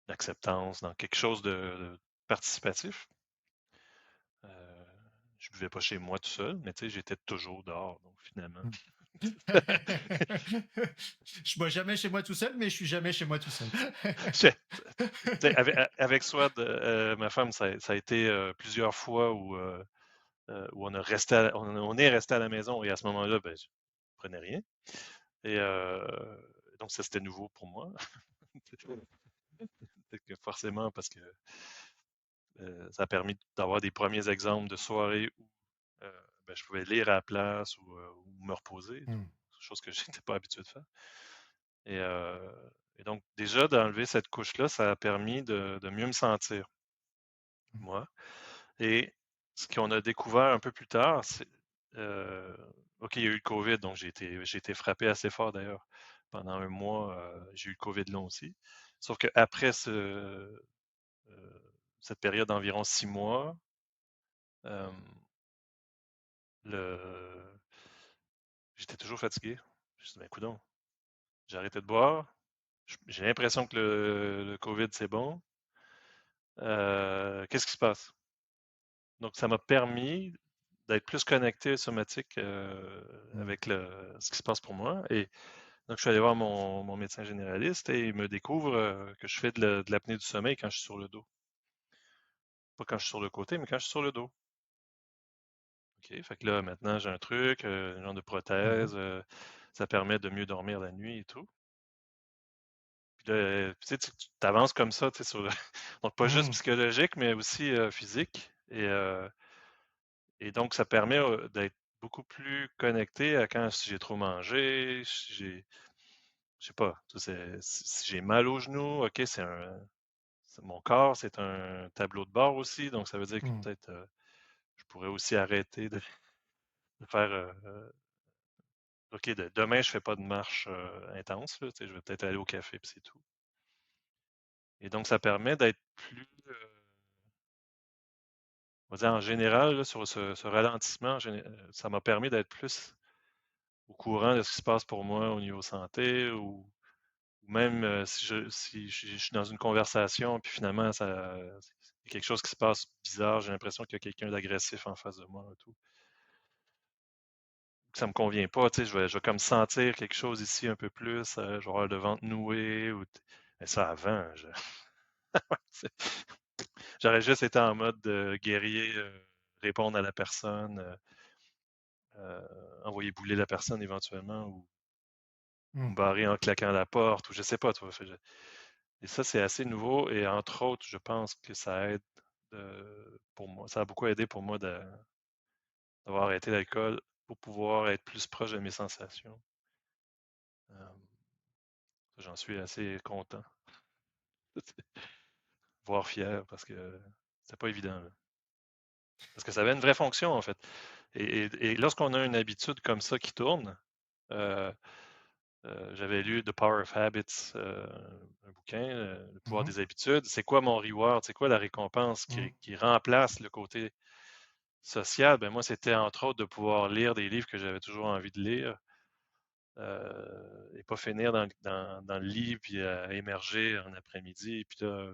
l'acceptance, dans quelque chose de participatif. Euh, je buvais pas chez moi tout seul, mais tu sais, j'étais toujours dehors, donc finalement. Mmh. Je bois jamais chez moi tout seul, mais je suis jamais chez moi tout seul. Tu sais, avec soi, ma femme, ça a été plusieurs fois où on est resté à la maison et à ce moment-là, ben, je prenais rien. Et donc ça, c'était nouveau pour moi. Fait que forcément, parce que ça a permis d'avoir des premiers exemples de soirées où euh, ben, je pouvais lire à la place ou me reposer et tout. Mmh. Chose que je n'étais pas habitué de faire. Et, euh, et donc, déjà, d'enlever cette couche-là, ça a permis de mieux me sentir, moi. Et ce qu'on a découvert un peu plus tard, c'est. OK, il y a eu le COVID, donc j'ai été frappé assez fort d'ailleurs. Pendant un mois, j'ai eu le COVID long aussi. Sauf qu'après cette période d'environ 6 mois, euh, le... j'étais toujours fatigué. Je me suis dit, ben, coudonc, j'ai arrêté de boire. J'ai l'impression que le COVID, c'est bon. Qu'est-ce qui se passe? Donc, ça m'a permis d'être plus connecté somatique Mmh. avec ce qui se passe pour moi. Et donc, je suis allé voir mon médecin généraliste et il me découvre que je fais de l'apnée du sommeil quand je suis sur le dos. Pas quand je suis sur le côté, mais quand je suis sur le dos. OK, fait que là, maintenant, j'ai un truc, un genre de Mmh. prothèse. Ça permet de mieux dormir la nuit et tout. Puis là, tu sais, tu avances comme ça, tu sais, donc pas juste Mmh. psychologique, mais aussi physique. Et donc, ça permet d'être beaucoup plus connecté à quand si j'ai trop mangé, si je sais pas, tu sais, si j'ai mal aux genoux, ok, mon corps, c'est un tableau de bord aussi, donc ça veut dire que Mmh. peut-être je pourrais aussi arrêter de faire, ok, demain je fais pas de marche intense, là, tu sais, je vais peut-être aller au café puis c'est tout. Et donc, ça permet d'être plus, on va dire en général, là, sur ce ralentissement, ça m'a permis d'être plus au courant de ce qui se passe pour moi au niveau santé ou même si je suis dans une conversation, puis finalement, il y a quelque chose qui se passe bizarre, j'ai l'impression qu'il y a quelqu'un d'agressif en face de moi et tout. Que ça me convient pas, tu sais, je vais comme sentir quelque chose ici un peu plus, je vais avoir le ventre noué, mais ça avant, j'aurais juste été en mode guerrier, répondre à la personne, envoyer bouler la personne éventuellement, Mmh. me barrer en claquant la porte ou je sais pas, toi. Et ça, c'est assez nouveau et entre autres, je pense que ça aide pour moi. Ça a beaucoup aidé pour moi d'avoir arrêté l'alcool pour pouvoir être plus proche de mes sensations. Euh, J'en suis assez content, voire fier parce que c'est pas évident, là. Parce que ça avait une vraie fonction, en fait. Et lorsqu'on a une habitude comme ça qui tourne, euh, j'avais lu The Power of Habits, un bouquin, Le pouvoir Mmh. des habitudes. C'est quoi mon reward? C'est quoi la récompense Mmh. qui remplace le côté social? Ben moi, c'était entre autres de pouvoir lire des livres que j'avais toujours envie de lire et pas finir dans le lit puis à émerger en après-midi. Puis là,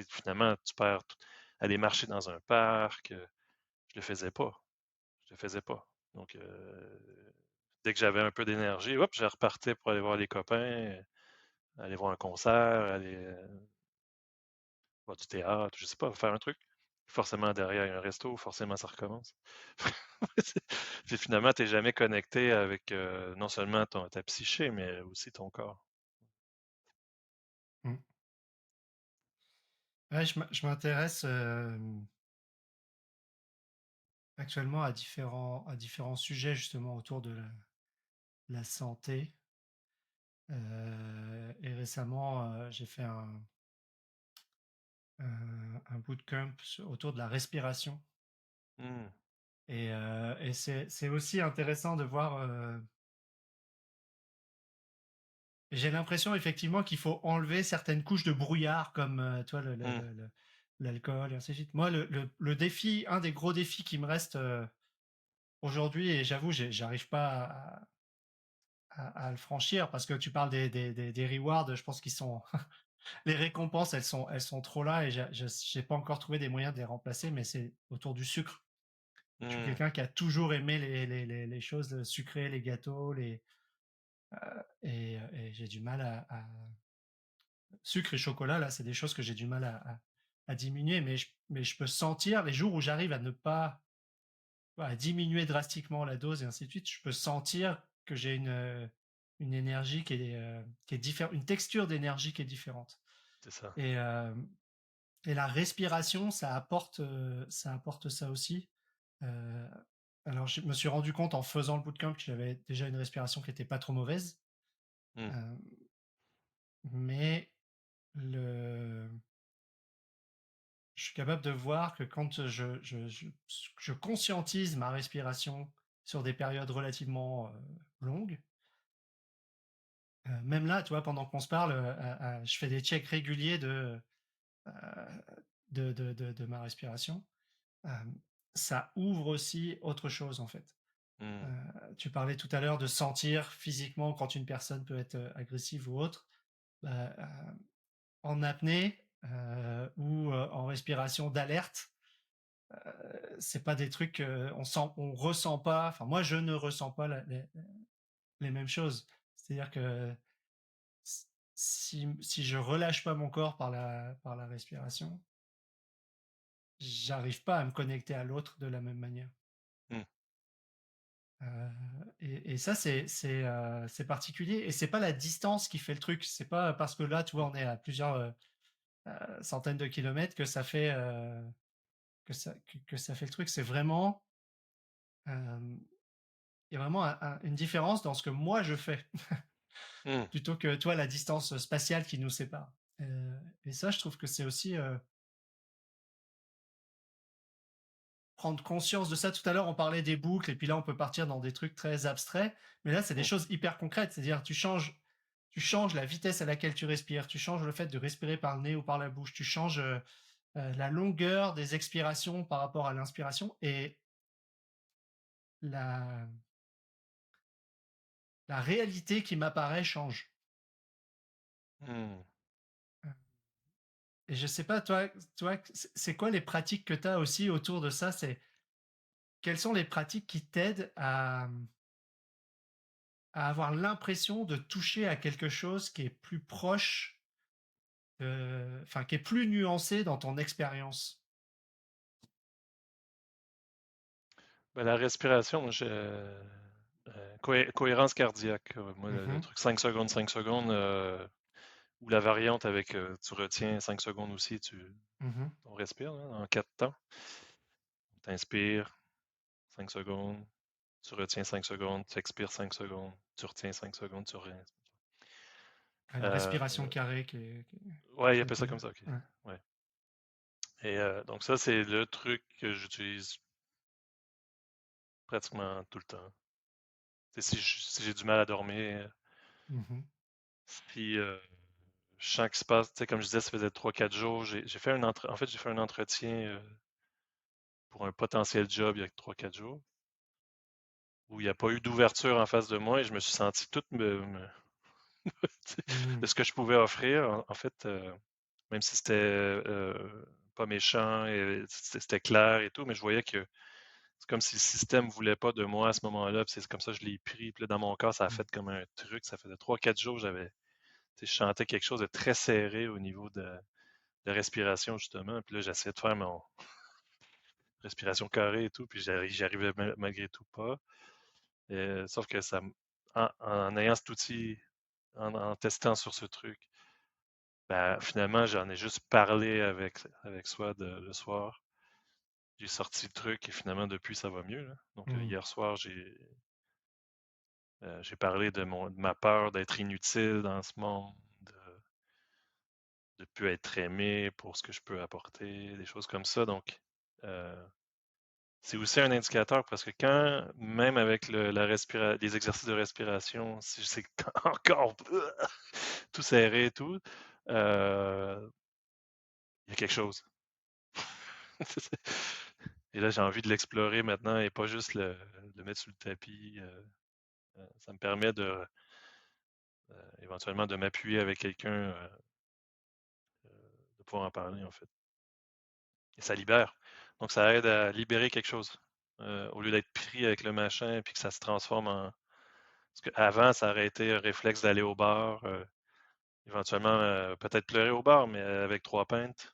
finalement, tu perds aller marcher dans un parc. Je le faisais pas. Je le faisais pas. Donc, dès que j'avais un peu d'énergie, hop, je repartais pour aller voir les copains, aller voir un concert, aller voir du théâtre, je sais pas, faire un truc. Forcément, derrière, il y a un resto, forcément, ça recommence. Puis finalement, tu n'es jamais connecté avec non seulement ta psyché, mais aussi ton corps. Mmh. Ouais, je m'intéresse actuellement à différents sujets justement autour de la santé. Et récemment, j'ai fait un bootcamp autour de la respiration. Hmm, Et c'est aussi intéressant de voir. J'ai l'impression effectivement qu'il faut enlever certaines couches de brouillard, comme toi, hmm, l'alcool et ainsi de suite. Moi, le défi, un des gros défis qui me reste aujourd'hui, et j'avoue, j'arrive pas à le franchir, parce que tu parles des rewards, je pense qu'ils sont les récompenses, elles sont trop là, et j'ai pas encore trouvé des moyens de les remplacer, mais c'est autour du sucre. Je suis hmm, quelqu'un qui a toujours aimé les choses sucrées, les gâteaux, et j'ai du mal sucre et chocolat, là, c'est des choses que j'ai du mal à diminuer, mais je peux sentir les jours où j'arrive à ne pas, à diminuer drastiquement la dose et ainsi de suite, je peux sentir que j'ai une énergie qui est différente, une texture d'énergie qui est différente. c'est ça. Et, euh, et la respiration, ça apporte ça aussi. Euh, alors, je me suis rendu compte en faisant le bootcamp que j'avais déjà une respiration qui était pas trop mauvaise, Hmm, euh, mais le, je suis capable de voir que quand je conscientise ma respiration sur des périodes relativement longues, même là, tu vois, pendant qu'on se parle, je fais des checks réguliers euh, de ma respiration. Euh, Ça ouvre aussi autre chose, en fait. hmm, Tu parlais tout à l'heure de sentir physiquement quand une personne peut être agressive ou autre. Bah, en apnée ou en respiration d'alerte, c'est pas des trucs on ressent pas. Enfin, moi, je ne ressens pas les mêmes choses. C'est-à-dire que si je relâche pas mon corps par la respiration, j'arrive pas à me connecter à l'autre de la même manière. hmm, Euh, et ça, c'est particulier. Et c'est pas la distance qui fait le truc. C'est pas parce que là, tu vois, on est à plusieurs centaines de kilomètres que ça fait que ça fait le truc. C'est vraiment il y a vraiment une différence dans ce que moi je fais, hmm. plutôt que toi la distance spatiale qui nous sépare. Et ça, je trouve que c'est aussi prendre conscience de ça. Tout à l'heure, on parlait des boucles, et puis là, on peut partir dans des trucs très abstraits, mais là, c'est des Hmm. choses hyper concrètes. C'est-à-dire, tu changes la vitesse à laquelle tu respires, tu changes le fait de respirer par le nez ou par la bouche, tu changes la longueur des expirations par rapport à l'inspiration, et la, la réalité qui m'apparaît change. Hmm. Et je sais pas, toi, c'est quoi les pratiques que tu as aussi autour de ça? Quelles sont les pratiques qui t'aident à avoir l'impression de toucher à quelque chose qui est plus proche, enfin, qui est plus nuancé dans ton expérience? Ben, la respiration, Cohérence cardiaque. Moi, le Mhm, truc 5 secondes, ou la variante avec tu retiens 5 secondes aussi, mhm. on respire là, en 4 temps. Tu inspires 5 secondes, tu retiens 5 secondes, tu expires 5 secondes, tu retiens 5 secondes, tu rien. Une respiration Euh, carrée ouais, il qui appelle ça s'appelle. comme ça, ok. Ouais. Ouais. Et donc ça, c'est le truc que j'utilise pratiquement tout le temps. Si j'ai du mal à dormir, Mhm, si je sens qu'il se passe, comme je disais, ça faisait 3 4 jours, j'ai fait en fait, j'ai fait un entretien pour un potentiel job il y a 3 4 jours, où il n'y a pas eu d'ouverture en face de moi et je me suis senti tout de mhm, ce que je pouvais offrir. En fait, même si c'était pas méchant et c'était clair et tout, mais je voyais que c'est comme si le système ne voulait pas de moi à ce moment-là, puis c'est comme ça que je l'ai pris. Puis là, dans mon corps, ça a mhm. fait comme un truc. Ça faisait 3 4 jours, je chantais quelque chose de très serré au niveau de respiration, justement. Puis là, j'essayais de faire mon respiration carrée et tout, puis j'y arrivais malgré tout pas. Sauf que en ayant cet outil, en testant sur ce truc, ben, finalement, j'en ai juste parlé avec Swad le soir. J'ai sorti le truc et finalement, depuis, ça va mieux, là. Donc, Mhm. hier soir, j'ai parlé de ma peur d'être inutile dans ce monde, de plus être aimé pour ce que je peux apporter, des choses comme ça. Donc, euh, c'est aussi un indicateur parce que même avec les exercices de respiration, si c'est encore tout serré et tout, euh, il y a quelque chose. Et là, j'ai envie de l'explorer maintenant et pas juste le mettre sur le tapis. Ça me permet éventuellement de m'appuyer avec quelqu'un, de pouvoir en parler en fait. Et ça libère. Donc ça aide à libérer quelque chose. Au lieu d'être pris avec le machin puis que ça se transforme en. Parce qu'avant, ça aurait été un réflexe d'aller au bar, éventuellement peut-être pleurer au bar, mais avec 3 pintes.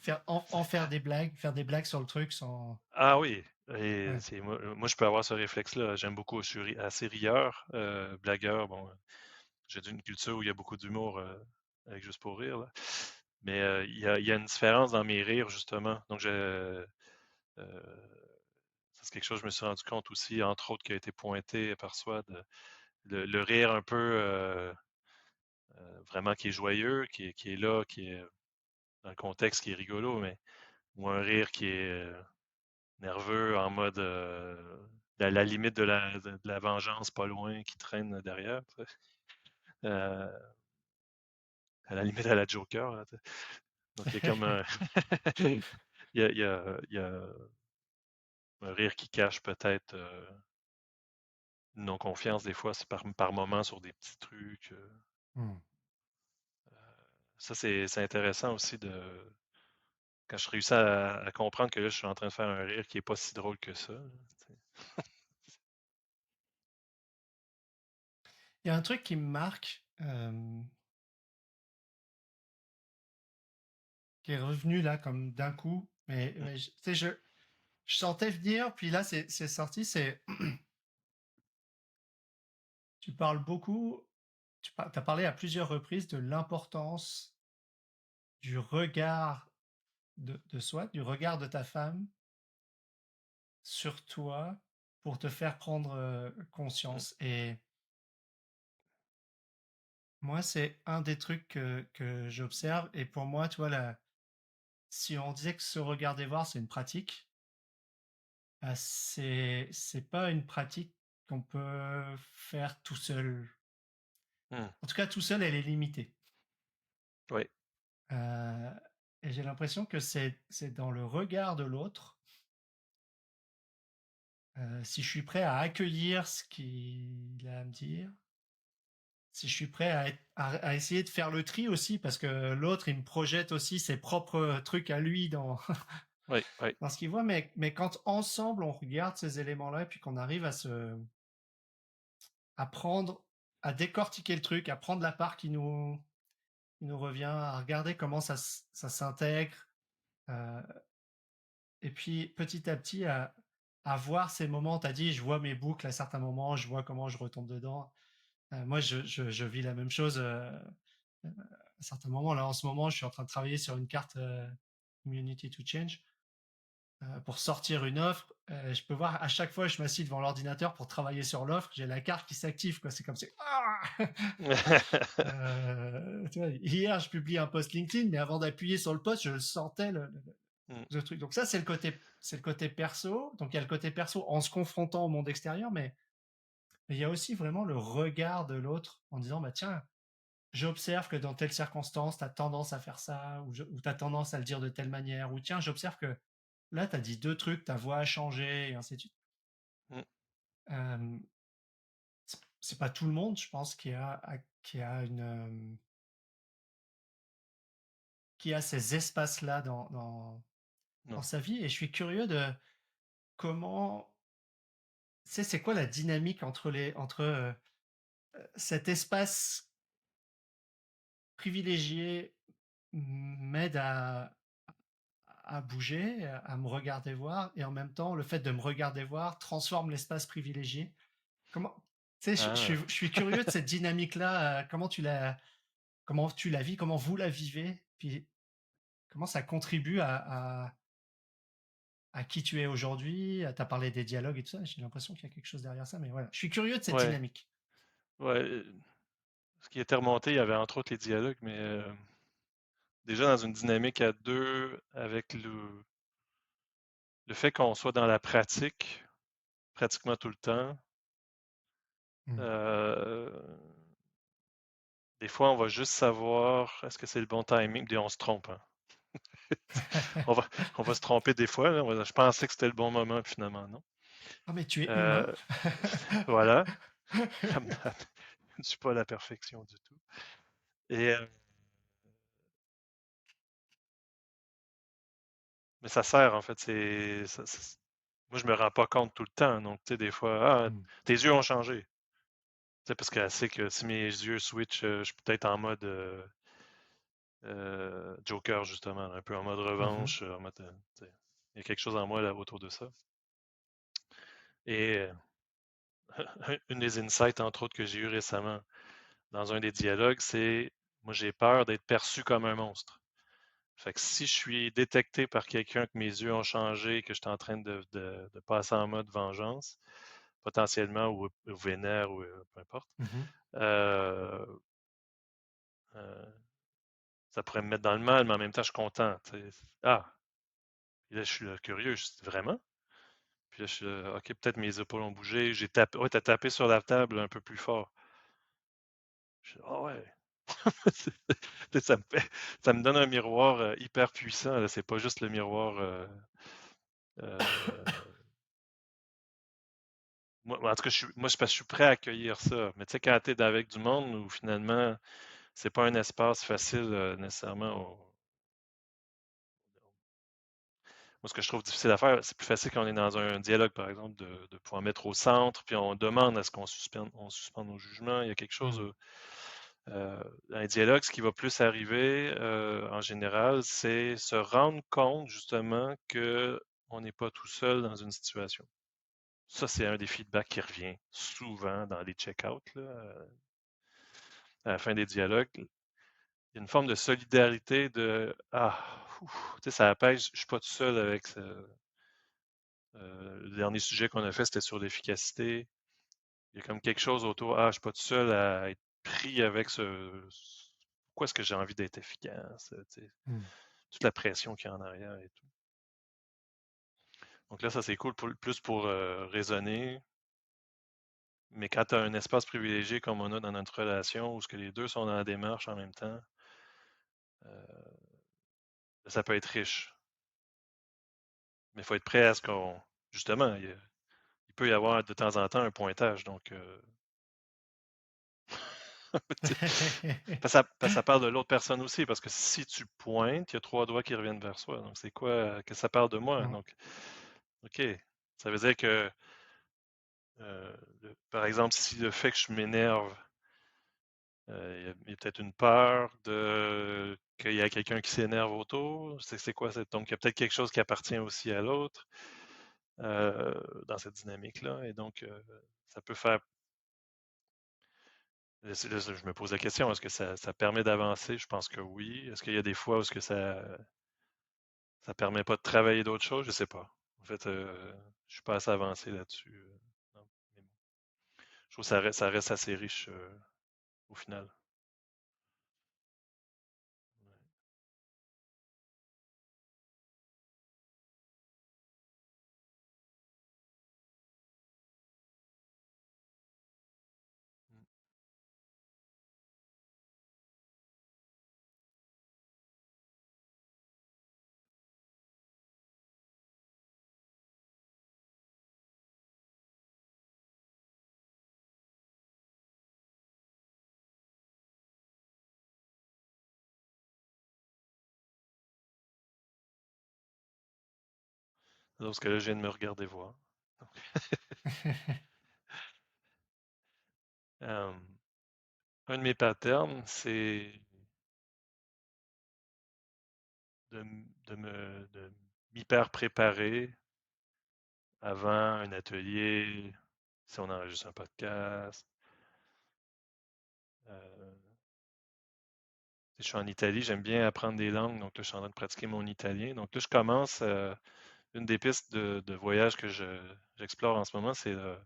Faire des blagues sur le truc sans. Ah oui, et Ouais. moi, je peux avoir ce réflexe-là. J'aime beaucoup, je suis assez rieur, blagueur. Bon, j'ai une culture où il y a beaucoup d'humour avec Juste pour rire, là. Mais il y a une différence dans mes rires, justement. Donc, ça, c'est quelque chose que je me suis rendu compte aussi, entre autres, qui a été pointé par soi, le rire un peu vraiment qui est joyeux, qui est là, qui est dans le contexte qui est rigolo, mais ou un rire qui est nerveux en mode à la limite de la vengeance pas loin qui traîne derrière. Tu sais. Euh, à la limite à la Joker. Là, tu sais. Donc il y a comme un, il y a un rire qui cache peut-être une non-confiance des fois, c'est par moment sur des petits trucs. Mhm. Ça, c'est intéressant aussi quand je réussis à comprendre que là, je suis en train de faire un rire qui est pas si drôle que ça. Là, tu sais. Il y a un truc qui me marque, qui est revenu là comme d'un coup, Mm, tu sais, je sentais venir, puis là c'est sorti, c'est tu parles beaucoup, as parlé à plusieurs reprises de l'importance du regard de soi, du regard de ta femme sur toi pour te faire prendre mm, conscience. Et moi, c'est un des trucs que j'observe. Et pour moi, tu vois, si on disait que se regarder voir, c'est une pratique, c'est pas une pratique qu'on peut faire tout seul. mm. En tout cas, tout seul, elle est limitée. Oui. Euh, et j'ai l'impression que c'est dans le regard de l'autre. Si je suis prêt à accueillir ce qu'il a à me dire, si je suis prêt à essayer de faire le tri aussi, parce que l'autre, il me projette aussi ses propres trucs à lui dans, Oui, oui. dans ce qu'il voit, mais quand ensemble on regarde ces éléments-là et puis qu'on arrive à prendre, à décortiquer le truc, à prendre la part qui nous revient, à regarder comment ça s'intègre, euh, et puis petit à petit avoir ces moments, tu as dit: «Je vois mes boucles à certains moments, je vois comment je retombe dedans». Moi, je vis la même chose, à certains moments. Là, en ce moment, je suis en train de travailler sur une carte, Community to Change, pour sortir une offre. Je peux voir à chaque fois, je m'assis devant l'ordinateur pour travailler sur l'offre, j'ai la carte qui s'active, quoi. C'est comme si ah! Tu vois? Hier, je publie un post LinkedIn, mais avant d'appuyer sur le post, je sentais Mm. le truc. Donc ça, c'est le côté perso. Donc il y a le côté perso en se confrontant au monde extérieur, mais il y a aussi vraiment le regard de l'autre en disant: «Bah, tiens, j'observe que dans telle circonstance, tu as tendance à faire ça, ou tu as tendance à le dire de telle manière, ou tiens, j'observe que là, tu as dit 2 trucs, ta voix a changé», et ainsi de suite. Mm. Hem, c'est pas tout le monde, je pense, qui a qui a ces espaces-là dans Non. sa vie, et je suis curieux de comment c'est quoi la dynamique entre cet espace privilégié m'aide à bouger, à me regarder voir, et en même temps, le fait de me regarder voir transforme l'espace privilégié. Comment tu sais, je Ah. suis curieux de cette dynamique-là, comment tu la vis? Comment vous la vivez? Puis comment ça contribue à qui tu es aujourd'hui? Tu as parlé des dialogues et tout ça, j'ai l'impression qu'il y a quelque chose derrière ça, mais voilà. Je suis curieux de cette Ouais, dynamique. ouais. Ce qui était remonté, il y avait entre autres les dialogues, mais déjà dans une dynamique à deux, avec le fait qu'on soit dans la pratique pratiquement tout le temps, Mmh. euh, des fois on va juste savoir est-ce que c'est le bon timing, puis on se trompe. Hein. On va, on va se tromper des fois. Là. Je pensais que c'était le bon moment, puis finalement non. «Ah mais tu es humain?» Euh, voilà. Je ne suis pas à la perfection du tout. Et, mais ça sert en fait. Moi, je me rends pas compte tout le temps. Donc, tu sais, des fois, ah, Mmh. tes yeux ont changé. Tu sais, parce qu'elle sait que si mes yeux switchent, je suis peut-être en mode Joker, justement, un peu en mode Mmh. revanche. En mode, tu sais, il y a quelque chose en moi là autour de ça. Et une des insights, entre autres, que j'ai eu récemment dans un des dialogues, c'est moi, j'ai peur d'être perçu comme un monstre. Fait que si je suis détecté par quelqu'un que mes yeux ont changé, que je suis en train de passer en mode vengeance, potentiellement, ou vénère, ou peu importe, Mmh. euh, euh, ça pourrait me mettre dans le mal, mais en même temps, je suis content. Tu sais. Ah, puis là, je suis là, curieux. Je dis vraiment? Puis là, je suis là, ok, peut-être mes épaules ont bougé. J'ai tapé. Ouais, t'as tapé sur la table un peu plus fort. Je dis, ah ouais. Tu sais, ça me donne un miroir hyper puissant. Là. C'est pas juste le miroir. Euh, moi, en tout cas, moi, c'est parce que je suis prêt à accueillir ça. Mais tu sais, quand tu es avec du monde où finalement, c'est pas un espace facile nécessairement. Moi, ce que je trouve difficile à faire, c'est plus facile quand on est dans un dialogue, par exemple, de pouvoir mettre au centre, puis on demande à ce qu'on suspende nos jugements. Il y a quelque chose. Mmh. Un dialogue, ce qui va plus arriver en général, c'est se rendre compte justement que on n'est pas tout seul dans une situation. Ça, c'est un des feedbacks qui revient souvent dans les check-outs, là, à la fin des dialogues. Il y a une forme de solidarité de ah, ouf, tu sais, ça apaise, je suis pas tout seul avec le dernier sujet qu'on a fait, c'était sur l'efficacité. Il y a comme quelque chose autour, ah, je suis pas tout seul à être pris avec pourquoi est-ce que j'ai envie d'être efficace, tu sais, Mmh. toute la pression qu'il y a en arrière et tout. Donc là, ça c'est cool plus pour raisonner, mais quand tu as un espace privilégié comme on a dans notre relation, où ce que les deux sont dans la démarche en même temps, euh, ça peut être riche. Mais il faut être prêt à ce qu'on. Justement, il peut y avoir de temps en temps un pointage. Donc, parce que ça parle de l'autre personne aussi. Parce que si tu pointes, il y a trois doigts qui reviennent vers soi. Donc, c'est quoi que ça parle de moi? Mmh. Donc, OK. Ça veut dire que, par exemple, si le fait que je m'énerve, il y a peut-être une peur qu'il y a quelqu'un qui s'énerve autour. C'est quoi? Donc, il y a peut-être quelque chose qui appartient aussi à l'autre. dans cette dynamique-là. Et donc, ça peut faire. Là, je me pose la question, est-ce que ça permet d'avancer? Je pense que oui. Est-ce qu'il y a des fois où est-ce que ça permet pas de travailler d'autres choses? Je sais pas. En fait, je suis pas assez avancé là-dessus. Non. Mais bon. Je trouve que ça reste assez riche au final. Ouais. Mm. Parce que là, je viens de me regarder voir. Euh, un de mes patterns, c'est de m'hyper préparer avant un atelier, si on enregistre un podcast. Euh, je suis en Italie, j'aime bien apprendre des langues, donc là, je suis en train de pratiquer mon italien. Donc là, je commence, une des pistes de voyage que j'explore en ce moment, c'est euh,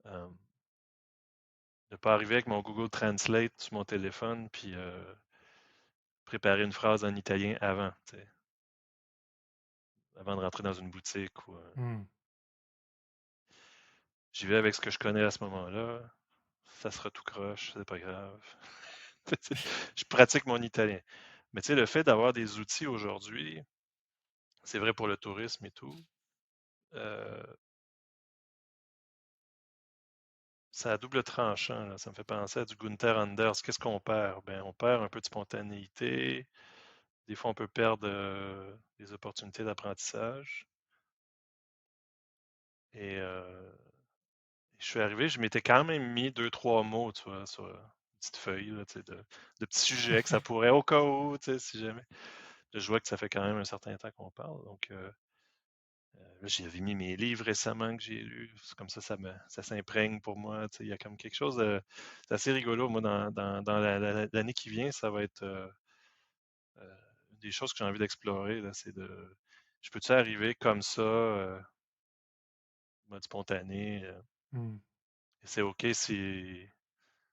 de ne pas arriver avec mon Google Translate sur mon téléphone, puis préparer une phrase en italien avant, tu sais, avant de rentrer dans une boutique. Hmm. J'y vais avec ce que je connais à ce moment-là. Ça sera tout croche, c'est pas grave. Je pratique mon italien. Mais tu sais, le fait d'avoir des outils aujourd'hui, c'est vrai pour le tourisme et tout, euh, ça a double tranchant, là. Ça me fait penser à du Gunther Anders. Qu'est-ce qu'on perd? Ben, on perd un peu de spontanéité. Des fois, on peut perdre des opportunités d'apprentissage. Et je suis arrivé, je m'étais quand même mis deux, trois mots, tu vois, sur une petite feuille, là, tu sais, de petits sujets que ça pourrait, au cas où, tu sais, si jamais. Je vois que ça fait quand même un certain temps qu'on parle. Donc, là, j'avais mis mes livres récemment que j'ai lus. C'est comme ça s'imprègne pour moi. Tu sais, il y a comme quelque chose de. C'est assez rigolo. Moi, dans l'année qui vient, ça va être une des choses que j'ai envie d'explorer. Là, c'est de. Je peux-tu arriver comme ça, mode spontané? Hmm. Et c'est OK si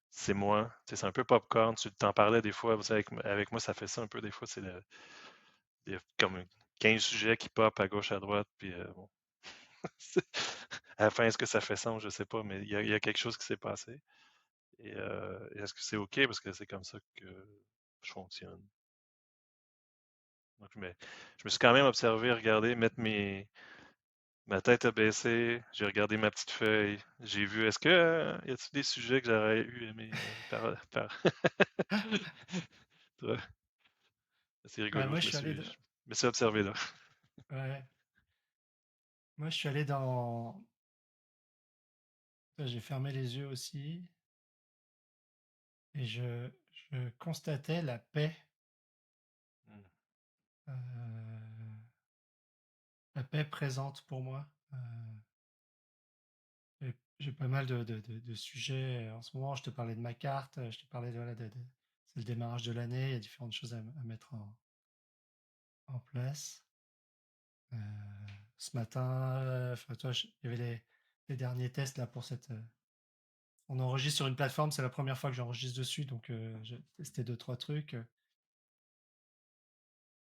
c'est moi. Tu sais, c'est un peu popcorn. Tu t'en parlais des fois. Vous savez, avec moi, ça fait ça un peu des fois. Il y a comme 15 sujets qui pop à gauche, à droite. Puis bon. À la fin, est-ce que ça fait sens? Je sais pas, mais il y a quelque chose qui s'est passé. Et est-ce que c'est OK? Parce que c'est comme ça que je fonctionne. Donc, je me suis quand même observé, regardé, ma tête a baissé, j'ai regardé ma petite feuille, j'ai vu, y a-t-il des sujets que j'aurais eu aimé Tu vois, c'est Ouais, rigolo, moi, je suis allé. je me suis observé là. Ouais. Moi, je suis allé dans. J'ai fermé les yeux aussi et je constatais la paix, Mm. euh, la paix présente pour moi. J'ai pas mal de sujets en ce moment. Je te parlais de ma carte, je te parlais voilà, c'est le démarrage de l'année. Il y a différentes choses à mettre en place. Euh, Ce matin, enfin, toi, il y avait les derniers tests là pour cette. On enregistre sur une plateforme, c'est la première fois que j'enregistre dessus, donc j'ai testé deux trois trucs.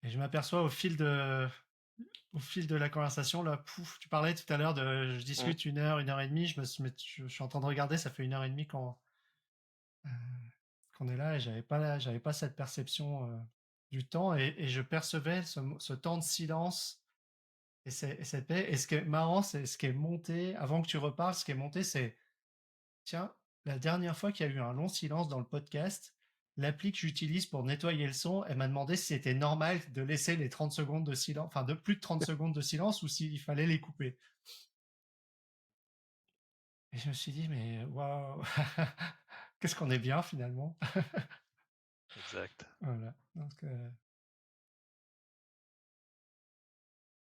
Et je m'aperçois au fil de la conversation, là, pouf, tu parlais tout à l'heure de je Mm. discute une heure et demie, je suis en train de regarder, ça fait une heure et demie euh, qu'on est là et j'avais pas cette perception du temps et je percevais ce temps de silence et cette paix. Et ce qui est marrant, c'est ce qui est monté, avant que tu reparles, ce qui est monté, c'est tiens, la dernière fois qu'il y a eu un long silence dans le podcast, l'appli que j'utilise pour nettoyer le son, elle m'a demandé si c'était normal de laisser les 30 secondes de silence, enfin de plus de 30 secondes de silence ou s'il fallait les couper. Et je me suis dit, mais waouh, qu'est-ce qu'on est bien finalement. Exact. Voilà. Donc,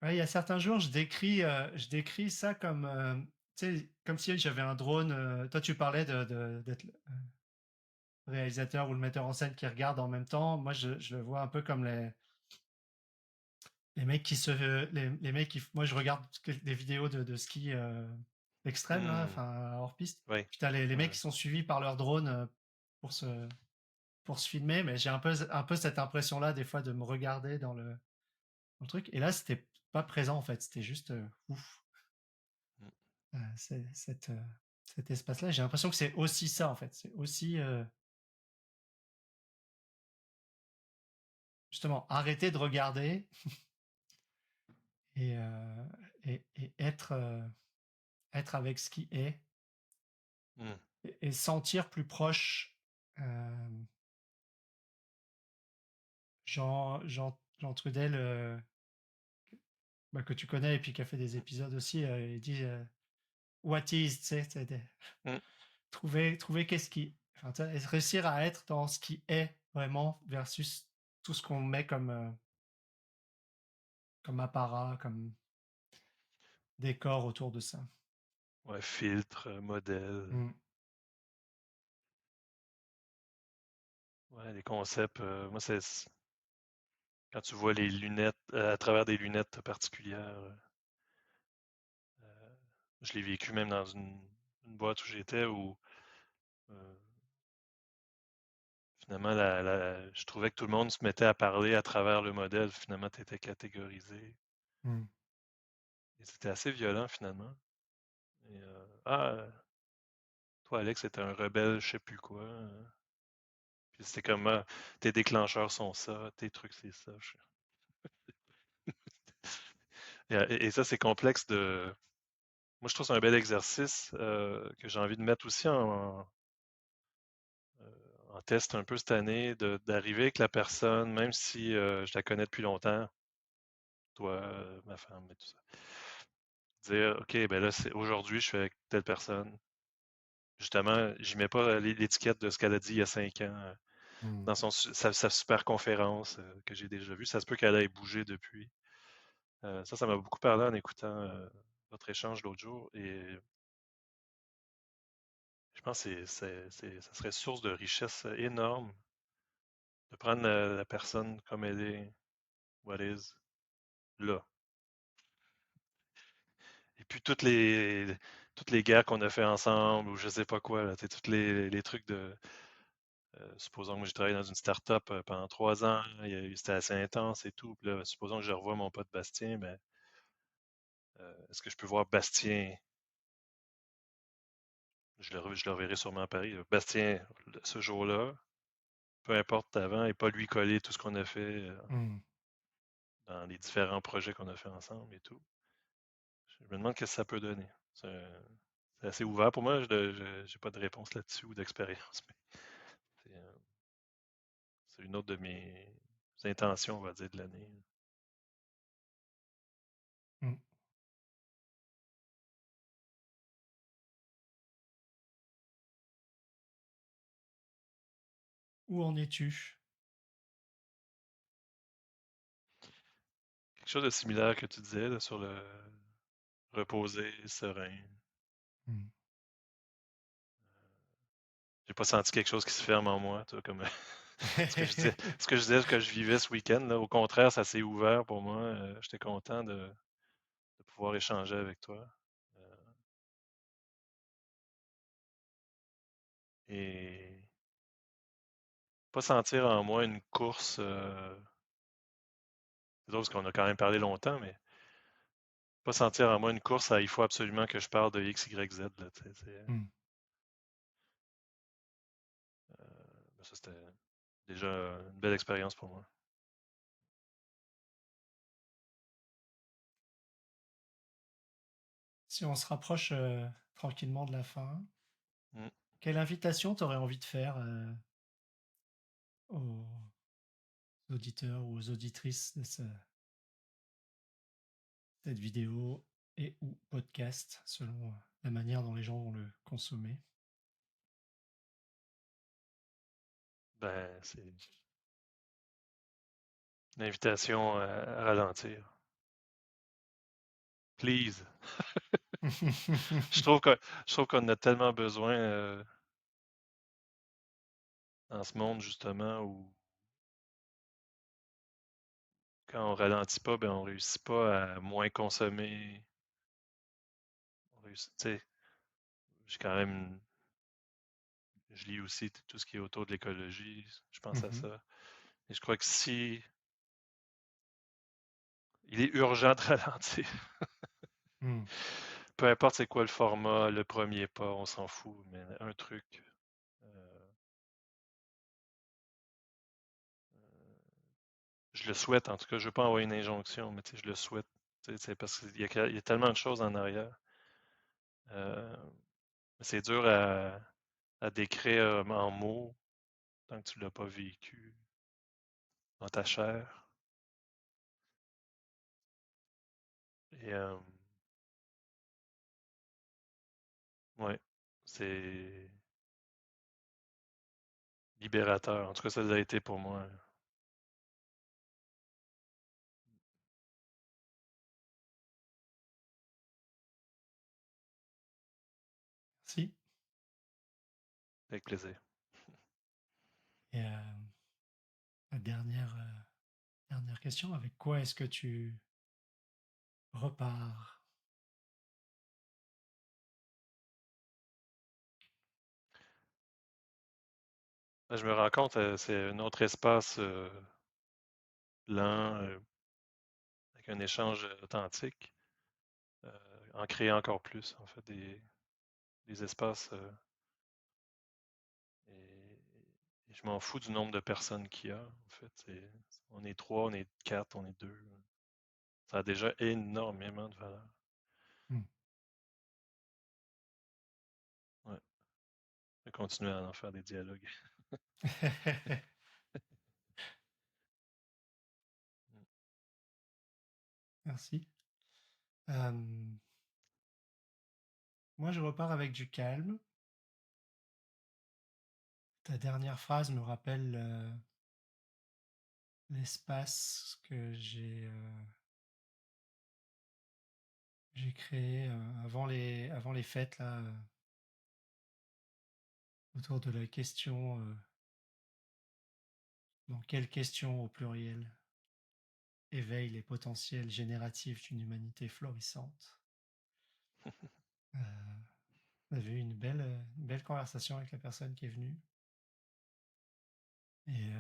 Ouais, il y a certains jours, je décris ça comme, tu sais, comme si j'avais un drone. Toi, tu parlais d'être le réalisateur ou le metteur en scène qui regarde en même temps. Moi, je le vois un peu comme les mecs qui les mecs qui, moi, je regarde des vidéos de ski extrême, là, Hmm, enfin, hors piste. oui, Puis t'as les mecs ouais. qui sont suivis par leur drone pour se, pour se filmer, mais j'ai un peu cette impression-là, des fois, de me regarder dans le truc. Et là, c'était pas présent, en fait. C'était juste ouf. Hmm, Cet cet espace-là. J'ai l'impression que c'est aussi ça, en fait. C'est aussi, justement, arrêter de regarder et, et être, être avec ce qui est hmm. et sentir plus proche. Jean Trudel, bah, que tu connais et puis qui a fait des épisodes aussi, il dit what is, tu sais, Hmm. trouver qu'est-ce qui, enfin, tu sais, réussir à être dans ce qui est vraiment versus tout ce qu'on met comme, comme apparat, comme décor autour de ça. Ouais, filtre, modèle. Mm. Ouais, les concepts. Moi, quand tu vois les lunettes à travers des lunettes particulières. Euh, je l'ai vécu même dans une boîte où j'étais où euh, finalement je trouvais que tout le monde se mettait à parler à travers le modèle. Finalement, tu étais catégorisé. Mm. Et c'était assez violent finalement. Et, ah, toi, Alex, c'était un rebelle, je sais plus quoi. Puis c'était comme, tes déclencheurs sont ça, tes trucs, c'est ça. Et ça, c'est complexe de. Moi, je trouve que c'est un bel exercice que j'ai envie de mettre aussi en test un peu cette année, d'arriver avec la personne, même si je la connais depuis longtemps, toi, ma femme et tout ça. Dire, OK, ben là, aujourd'hui, je suis avec telle personne. Justement, j'y mets pas l'étiquette de ce qu'elle a dit il y a 5 ans Mm. dans sa super conférence que j'ai déjà vue. Ça se peut qu'elle ait bougé depuis. Ça m'a beaucoup parlé en écoutant votre échange l'autre jour. Et je pense que ça serait source de richesse énorme de prendre la personne comme elle est, what is, là. Et puis toutes les guerres qu'on a fait ensemble, ou je sais pas quoi, là, tu sais, tous les trucs de. Supposons que j'ai travaillé dans une start-up pendant 3 ans, c'était assez intense et tout. Puis là, supposons que je revois mon pote Bastien, ben, est-ce que je peux voir Bastien? Je le reverrai sûrement à Paris. Là. Bastien, ce jour-là, peu importe avant, et pas lui coller tout ce qu'on a fait Mm. dans les différents projets qu'on a fait ensemble et tout. Je me demande qu'est-ce que ça peut donner. C'est assez ouvert pour moi. Je n'ai pas de réponse là-dessus ou d'expérience, mais c'est une autre de mes intentions, on va dire, de l'année. Mm. Où en es-tu? Quelque chose de similaire que tu disais là, sur le reposé, serein. Mm. J'ai pas senti quelque chose qui se ferme en moi, toi, comme ce que je vivais ce week-end. Là. Au contraire, ça s'est ouvert pour moi. J'étais content de pouvoir échanger avec toi. Euh, et pas sentir en moi une course. C'est drôle parce qu'on a quand même parlé longtemps, mais pas sentir en moi une course à il faut absolument que je parle de X, Y, Z. Là, tu sais, Mm. ça, c'était déjà une belle expérience pour moi. Si on se rapproche tranquillement de la fin, Mm. quelle invitation t'aurais envie de faire aux auditeurs ou aux auditrices de cette vidéo et ou podcast, selon la manière dont les gens vont le consommer? Ben, c'est une invitation à ralentir. Please. Je trouve que je trouve qu'on a tellement besoin dans ce monde, justement, où quand on ralentit pas, ben on réussit pas à moins consommer. On réussit, tu sais, j'ai quand même, je lis aussi tout ce qui est autour de l'écologie. Je pense à Mhm. ça. Et je crois que si il est urgent de ralentir, Mm. peu importe c'est quoi le format, le premier pas, on s'en fout. Mais un truc, euh, je le souhaite en tout cas. Je veux pas envoyer une injonction, mais tu sais, je le souhaite. Tu sais, c'est parce qu'il y a tellement de choses en arrière. Euh, c'est dur à décrire en mots tant que tu l'as pas vécu dans ta chair. Et ouais, c'est libérateur. En tout cas, ça l'a été pour moi. Si. Avec plaisir. Et la dernière question, avec quoi est-ce que tu repars? Là, je me rends compte, c'est un autre espace lent, avec un échange authentique, en créer encore plus, en fait, des espaces. Et je m'en fous du nombre de personnes qu'il y a, en fait. On est trois, on est quatre, on est deux. Ça a déjà énormément de valeur. Mm. Ouais. Je vais continuer à en faire des dialogues. Merci. Euh, Moi, je repars avec du calme. Ta dernière phrase me rappelle l'espace que j'ai créé avant les fêtes, là, autour de la question dans quelle question au pluriel éveille les potentiels génératifs d'une humanité florissante. Euh, on avait eu une belle conversation avec la personne qui est venue. Et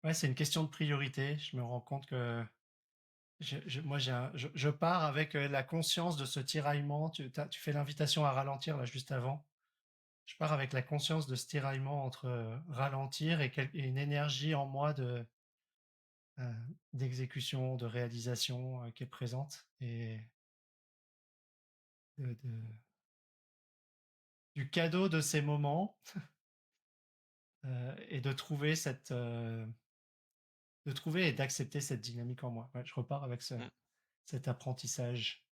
ouais, c'est une question de priorité. Je me rends compte que moi, je pars avec la conscience de ce tiraillement. Tu fais l'invitation à ralentir là juste avant. Je pars avec la conscience de ce tiraillement entre ralentir et une énergie en moi euh, d'exécution, de réalisation qui est présente et de- du cadeau de ces moments et de trouver et d'accepter cette dynamique en moi. Ouais, je repars avec Mm. cet apprentissage,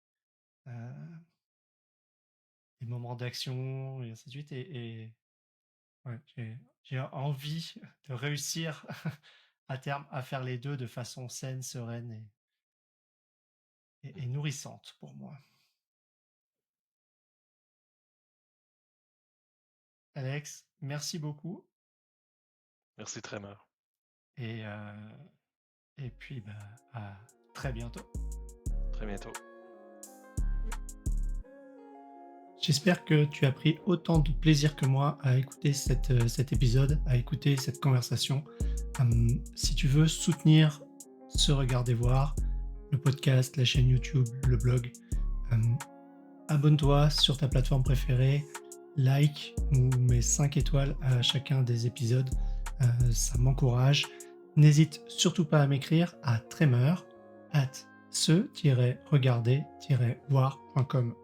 des moments d'action et ainsi de suite. Et ouais, j'ai envie de réussir à terme à faire les deux de façon saine, sereine et nourrissante pour moi. Alex, merci beaucoup. Merci, Tremor. Et, euh, et puis, bah, à très bientôt. Très bientôt. J'espère que tu as pris autant de plaisir que moi à écouter cet épisode, à écouter cette conversation. Si tu veux soutenir ce Regardez Voir, le podcast, la chaîne YouTube, le blog, abonne-toi sur ta plateforme préférée, like ou mets 5 étoiles à chacun des épisodes, ça m'encourage. N'hésite surtout pas à m'écrire à tremeur@ce-regarder-voir.com.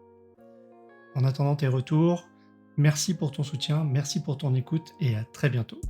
En attendant tes retours, merci pour ton soutien, merci pour ton écoute et à très bientôt.